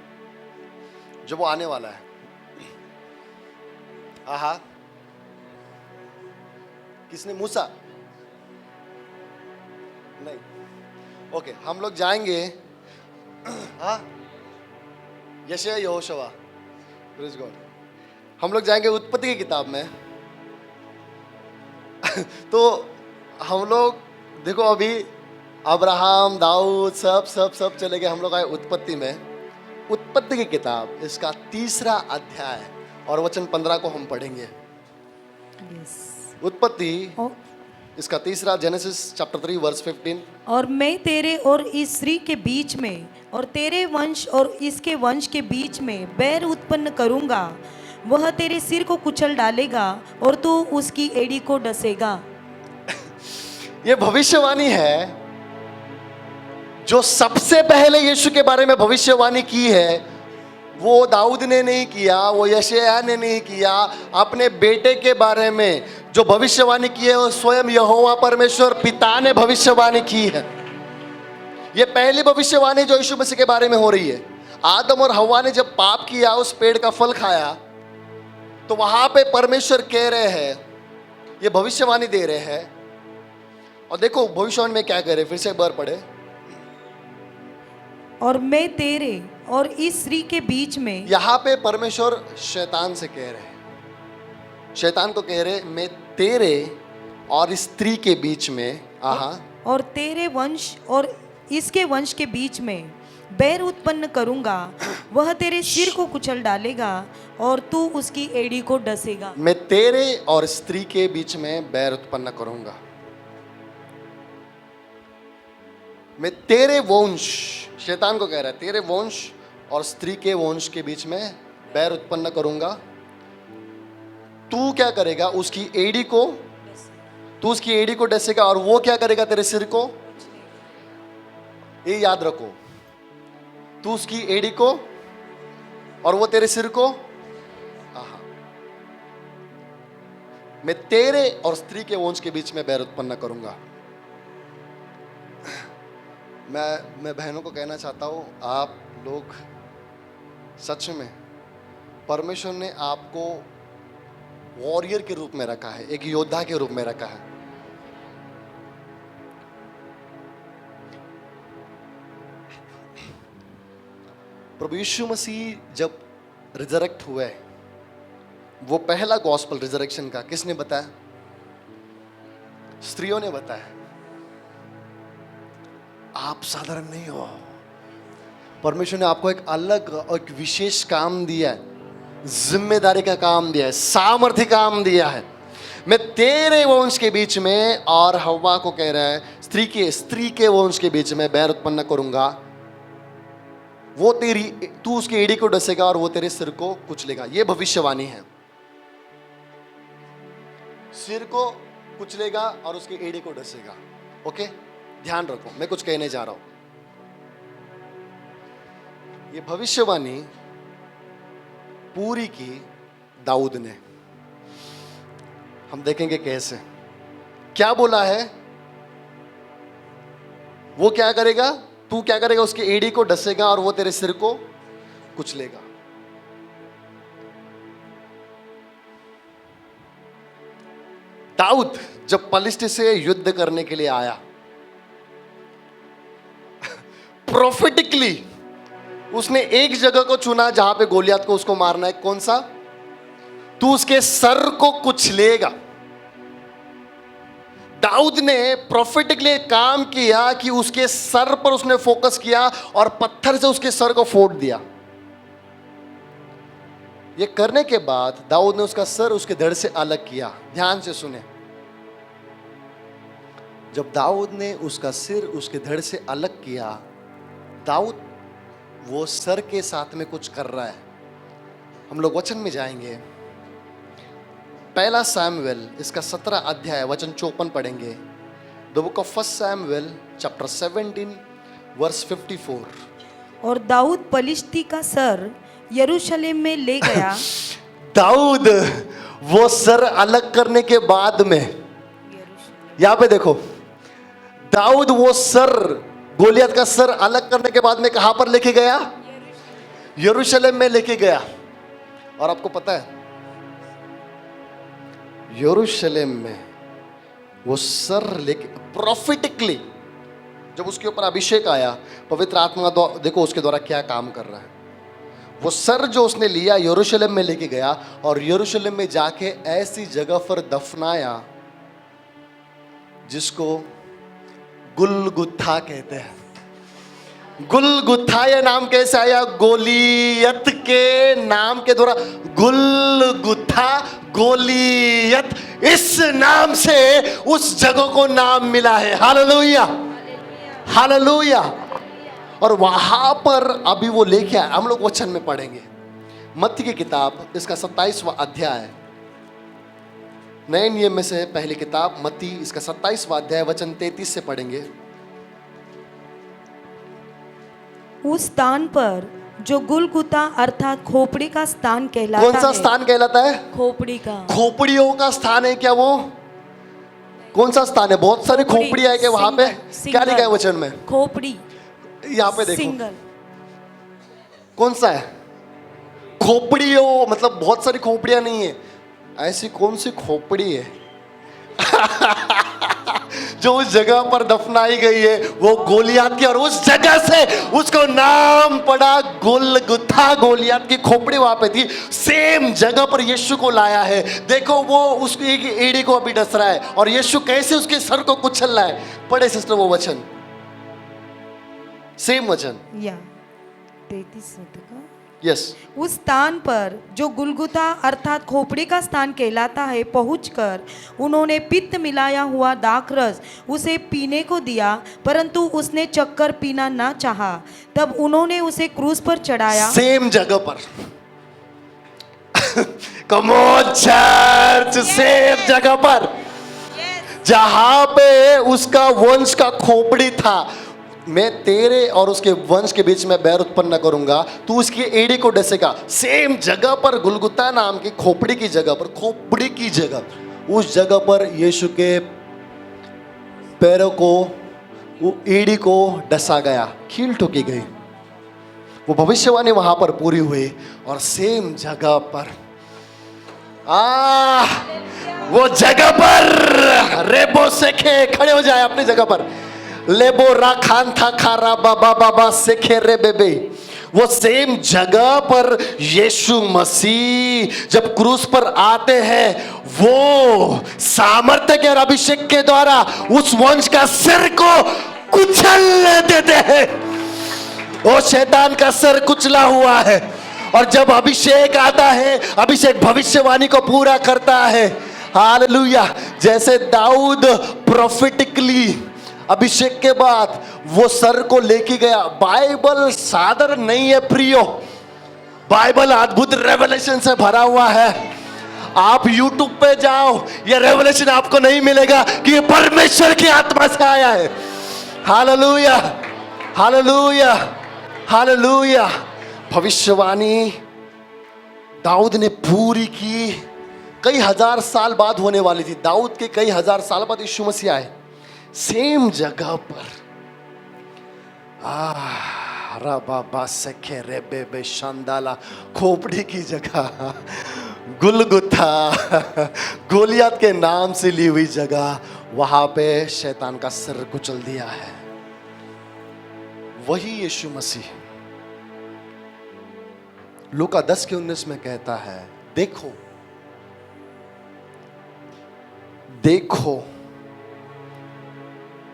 जो वो आने वाला है। आहा, किसने? मूसा? नहीं। ओके, हम लोग जाएंगे। हाँ, यशायाह, यहोशुआ, प्रेज़ गॉड। हम लोग जाएंगे उत्पत्ति की किताब में। तो हम लोग देखो, अभी अब्राहम, दाऊद, सब चले गए। हम लोग आए उत्पत्ति में। उत्पत्ति की किताब, इसका 3रा अध्याय और वचन 15 को हम पढ़ेंगे। उत्पत्ति, इसका 3रा, जेनेसिस चैप्टर 3 वर्स 15।
और मैं तेरे और इस स्त्री के बीच में और तेरे वंश और इसके वंश के बीच में बैर उत्पन्न करूंगा, वह तेरे सिर को कुचल डालेगा और तू उसकी एड़ी को डसेगा।
ये भविष्यवाणी है जो सबसे पहले यीशु के बारे में भविष्यवाणी की है। वो दाऊद ने नहीं किया, वो यशायाह ने नहीं किया। अपने बेटे के बारे में जो भविष्यवाणी की है वो स्वयं यहोवा परमेश्वर पिता ने भविष्यवाणी की है। ये पहली भविष्यवाणी जो यीशु मसीह के बारे में हो रही है। आदम और हव्वा ने जब पाप किया, उस पेड़ का फल खाया, तो वहां पे परमेश्वर कह रहे हैं, ये भविष्यवाणी दे रहे हैं। और देखो भविष्यवाणी में क्या कह रहे, फिर से एक बार पढ़े।
और मैं तेरे और इस स्त्री के बीच में,
यहां पे परमेश्वर शैतान से कह रहे हैं, शैतान को कह रहे, मैं तेरे और इस स्त्री के बीच में,
और तेरे वंश और इसके वंश के बीच में बैर उत्पन्न करूंगा। वह तेरे सिर को कुचल डालेगा और तू उसकी एड़ी को डसेगा।
मैं तेरे और स्त्री के बीच में बैर उत्पन्न करूंगा। मैं तेरे वंश, शैतान को कह रहा है, तेरे वंश और स्त्री के वंश के बीच में बैर उत्पन्न करूंगा। तू क्या करेगा, उसकी एड़ी को, तू उसकी एड़ी को डसेगा, और वो क्या करेगा, तेरे सिर को। ये याद रखो, तू उसकी एड़ी को और वो तेरे सिर को। मैं तेरे और स्त्री के वंश के बीच में बैर उत्पन्न करूंगा। मैं बहनों को कहना चाहता हूं, आप लोग सच में, परमेश्वर ने आपको वॉरियर के रूप में रखा है, एक योद्धा के रूप में रखा है। प्रभु यीशु मसीह जब रिजरेक्ट हुए, वो पहला गॉस्पेल रिजरेक्शन का किसने बताया? स्त्रियों ने बताया। आप साधारण नहीं हो, परमेश्वर ने आपको एक अलग और एक विशेष काम दिया है, जिम्मेदारी का काम दिया है, सामर्थ्य काम दिया है। मैं तेरे वंश के बीच में, और हव्वा को कह रहा है, स्त्री के वंश के बीच में बैर उत्पन्न करूंगा। वो तेरी, तू उसकी एड़ी को डसेगा और वो तेरे सिर को कुचलेगा। ये भविष्यवाणी है, सिर को कुचलेगा और उसकी एड़ी को डसेगा। ओके, ध्यान रखो, मैं कुछ कहने जा रहा हूं। ये भविष्यवाणी पूरी की दाऊद ने। हम देखेंगे कैसे, क्या बोला है, वो क्या करेगा, तू क्या करेगा, उसकी एड़ी को डसेगा और वो तेरे सिर को कुचलेगा। दाऊद जब पलिश्ती से युद्ध करने के लिए आया, प्रोफेटिकली उसने एक जगह को चुना जहां पे गोलियत को उसको मारना है। कौन सा? तू उसके सर को कुचलेगा। दाऊद ने प्रोफेटिकली काम किया कि उसके सर पर उसने फोकस किया और पत्थर से उसके सर को फोड़ दिया। ये करने के बाद दाऊद ने उसका सर उसके धड़ से अलग किया। ध्यान से सुने, जब दाऊद ने उसका सिर उसके धड़ से अलग किया, दाऊद वो सर के साथ में कुछ कर रहा है। हम लोग वचन में जाएंगे, पहला सैमुएल इसका 17 अध्याय वचन 54 पढ़ेंगे। The book of first Samuel chapter 17 verse 54।
और दाऊद पलिश्ती का सर यरूशलेम में ले गया।
दाऊद वो सर अलग करने के बाद में, यहां पे देखो, दाऊद वो सर, गोलियत का सर अलग करने के बाद में कहां पर लेके गया? यरूशलेम में लेके गया। और आपको पता है, यरूशलेम में वो सर लेके, प्रोफेटिकली जब उसके ऊपर अभिषेक आया, पवित्र आत्मा देखो उसके द्वारा क्या काम कर रहा है। वो सर जो उसने लिया यरूशलेम में लेके गया और यरूशलेम में जाके ऐसी जगह पर दफनाया जिसको गुलगुथा कहते हैं। गुलगुथा ये नाम कैसे आया? गोलियत के नाम के द्वारा गुलगुथा, गोलियत, इस नाम से उस जगह को नाम मिला है। हालेलुया, हालेलुया। और वहां पर अभी वो लेके आया। हम लोग वचन में पढ़ेंगे, मत्ती की किताब इसका 27वां अध्याय, नए नियम में से पहली किताब मत्ती इसका 27वां अध्याय वचन 33 से पढ़ेंगे।
उस स्थान पर जो गुलगुता अर्थात खोपड़ी का स्थान कहलाता है।
कौन सा स्थान कहलाता है?
खोपड़ी का।
खोपड़ियों का स्थान है क्या वो? कौन सा स्थान है? बहुत सारी खोपड़ियां है क्या वहां पे? क्या लिखा है वचन में?
खोपड़ी,
यहाँ पे देखो,
सिंगल।
कौन सा है? खोपड़ी हो, मतलब बहुत सारी खोपड़ियां नहीं है, ऐसी कौन सी खोपड़ी है जो उस जगह पर दफनाई गई है, वो गोलियात की, और उस जगह से उसको नाम पड़ा गोलगुथा। गोलियात की खोपड़ी वहां पे थी, सेम जगह पर यीशु को लाया है। देखो वो उसकी एड़ी को अभी डस रहा है और यीशु कैसे उसके सर को कुचल रहा है। पढ़े सिस्टर वो वचन, सेम वचन।
या 33 का
यस।
उस स्थान पर जो गुलगुता अर्थात खोपड़ी का स्थान कहलाता है पहुंचकर उन्होंने पित्त मिलाया हुआ दाखरस उसे पीने को दिया, परंतु उसने चक्कर पीना ना चाहा। तब उन्होंने उसे क्रूस पर चढ़ाया।
सेम जगह पर कम ऑन चर्च, सेम जगह पर जहां पे उसका वंश का खोपड़ी था। मैं तेरे और उसके वंश के बीच में बैर उत्पन्न करूंगा, तू उसकी एड़ी को डसेगा। सेम जगह पर गुलगुता नाम की खोपड़ी की जगह पर, खोपड़ी की जगह, उस जगह पर यीशु के पैरों को, वो एड़ी को डसा गया, कील ठोकी गई। वो भविष्यवाणी वहां पर पूरी हुई। और सेम जगह पर वो जगह पर रेबो सेखे, खड़े हो जाए अपनी जगह पर। लेबो रा खान था खारा बाबा बाबा सेखे रे बेबे। वो सेम जगह पर यीशु मसीह जब क्रूस पर आते हैं, वो सामर्थ्य के और अभिषेक के द्वारा उस वंश का सिर को कुचल देते हैं। वो शैतान का सिर कुचला हुआ है। और जब अभिषेक आता है, अभिषेक भविष्यवाणी को पूरा करता है। हालेलुया। जैसे दाऊद प्रोफेटिकली अभिषेक के बाद वो सर को लेके गया। बाइबल साधारण नहीं है प्रियो, बाइबल अद्भुत रेवलेशन से भरा हुआ है। आप YouTube पे जाओ, ये रेवलेशन आपको नहीं मिलेगा कि ये परमेश्वर की आत्मा से आया है। हालेलुया, हालेलुया, हालेलुया। भविष्यवाणी दाऊद ने पूरी की, कई हजार साल बाद होने वाली थी। दाऊद के कई हजार साल बाद यीशु मसीह आए, सेम जगह पर। रबा सखे रे बेबे शांदाला, खोपड़ी की जगह, गुलगुथा, गोलियत के नाम से ली हुई जगह, वहां पे शैतान का सिर कुचल दिया है। वही यीशु मसीह लूका 10:19 में कहता है, देखो देखो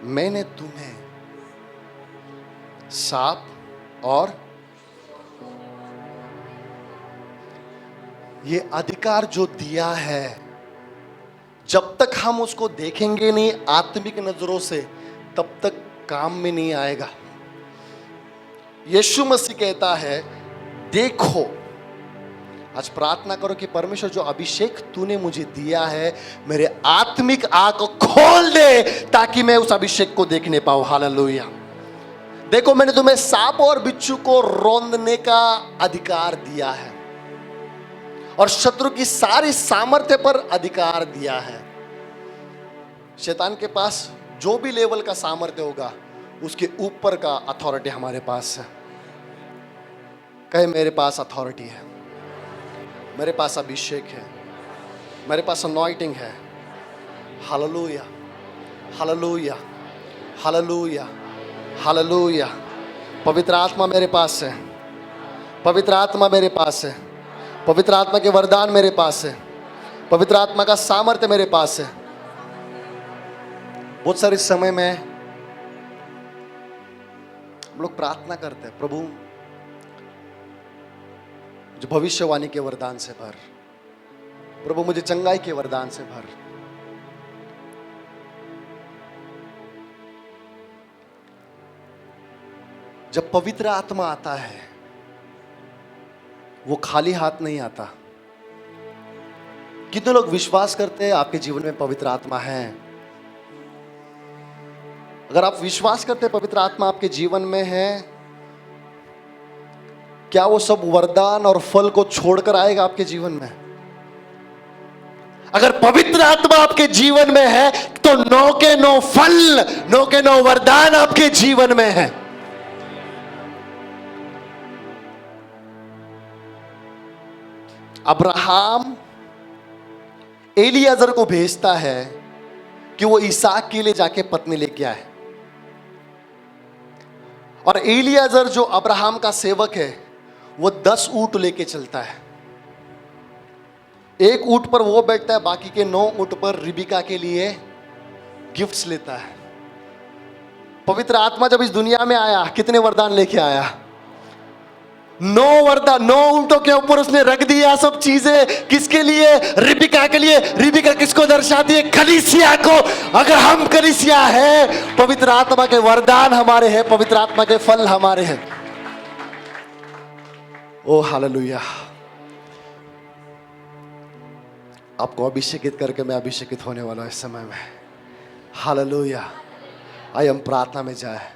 मैंने तुम्हें सांप और ये अधिकार जो दिया है, जब तक हम उसको देखेंगे नहीं आत्मिक नजरों से, तब तक काम में नहीं आएगा। यीशु मसीह कहता है देखो। आज प्रार्थना करो कि परमेश्वर जो अभिषेक तूने मुझे दिया है, मेरे आत्मिक आंख को खोल दे ताकि मैं उस अभिषेक को देखने पाऊं। हालेलुया। देखो मैंने तुम्हें सांप और बिच्छू को रौंदने का अधिकार दिया है और शत्रु की सारी सामर्थ्य पर अधिकार दिया है। शैतान के पास जो भी लेवल का सामर्थ्य होगा, उसके ऊपर का अथॉरिटी हमारे पास है। कहे मेरे पास अथॉरिटी है, मेरे पास अभिषेक है, मेरे पास अनॉइंटिंग है। हालेलुया, हालेलुया, हालेलुया, हालेलुया। पवित्र आत्मा मेरे पास है, पवित्र आत्मा मेरे पास है, पवित्र आत्मा के वरदान मेरे पास है, पवित्र आत्मा का सामर्थ्य मेरे पास है। बहुत सारे समय में हम लोग प्रार्थना करते हैं, प्रभु जो भविष्यवाणी के वरदान से भर, प्रभु मुझे चंगाई के वरदान से भर। जब पवित्र आत्मा आता है, वो खाली हाथ नहीं आता। कितने लोग विश्वास करते हैं आपके जीवन में पवित्र आत्मा है? अगर आप विश्वास करते हैं पवित्र आत्मा आपके जीवन में है, क्या वो सब वरदान और फल को छोड़कर आएगा आपके जीवन में? अगर पवित्र आत्मा आपके जीवन में है तो 9 के 9 फल, 9 के 9 वरदान आपके जीवन में है। अब्राहम एलियाजर को भेजता है कि वो इसहाक के लिए जाके पत्नी लेके आए। और एलियाजर जो अब्राहम का सेवक है वो 10 ऊंट लेके चलता है। एक ऊंट पर वो बैठता है, बाकी के 9 ऊंट पर रिबिका के लिए गिफ्ट्स लेता है। पवित्र आत्मा जब इस दुनिया में आया कितने वरदान लेके आया? 9 वरदान, 9 ऊंटों के ऊपर उसने रख दिया सब चीजें। किसके लिए? रिबिका के लिए। रिबिका किसको दर्शाती है? कलीसिया को। अगर हम कलीसिया है, पवित्र आत्मा के वरदान हमारे हैं, पवित्र आत्मा के फल हमारे हैं। ओ हालेलुया। आपको अभिषेकित करके मैं अभिषेकित होने वाला हूं इस समय में। हालेलुया। आइए हम प्रार्थना में जाए।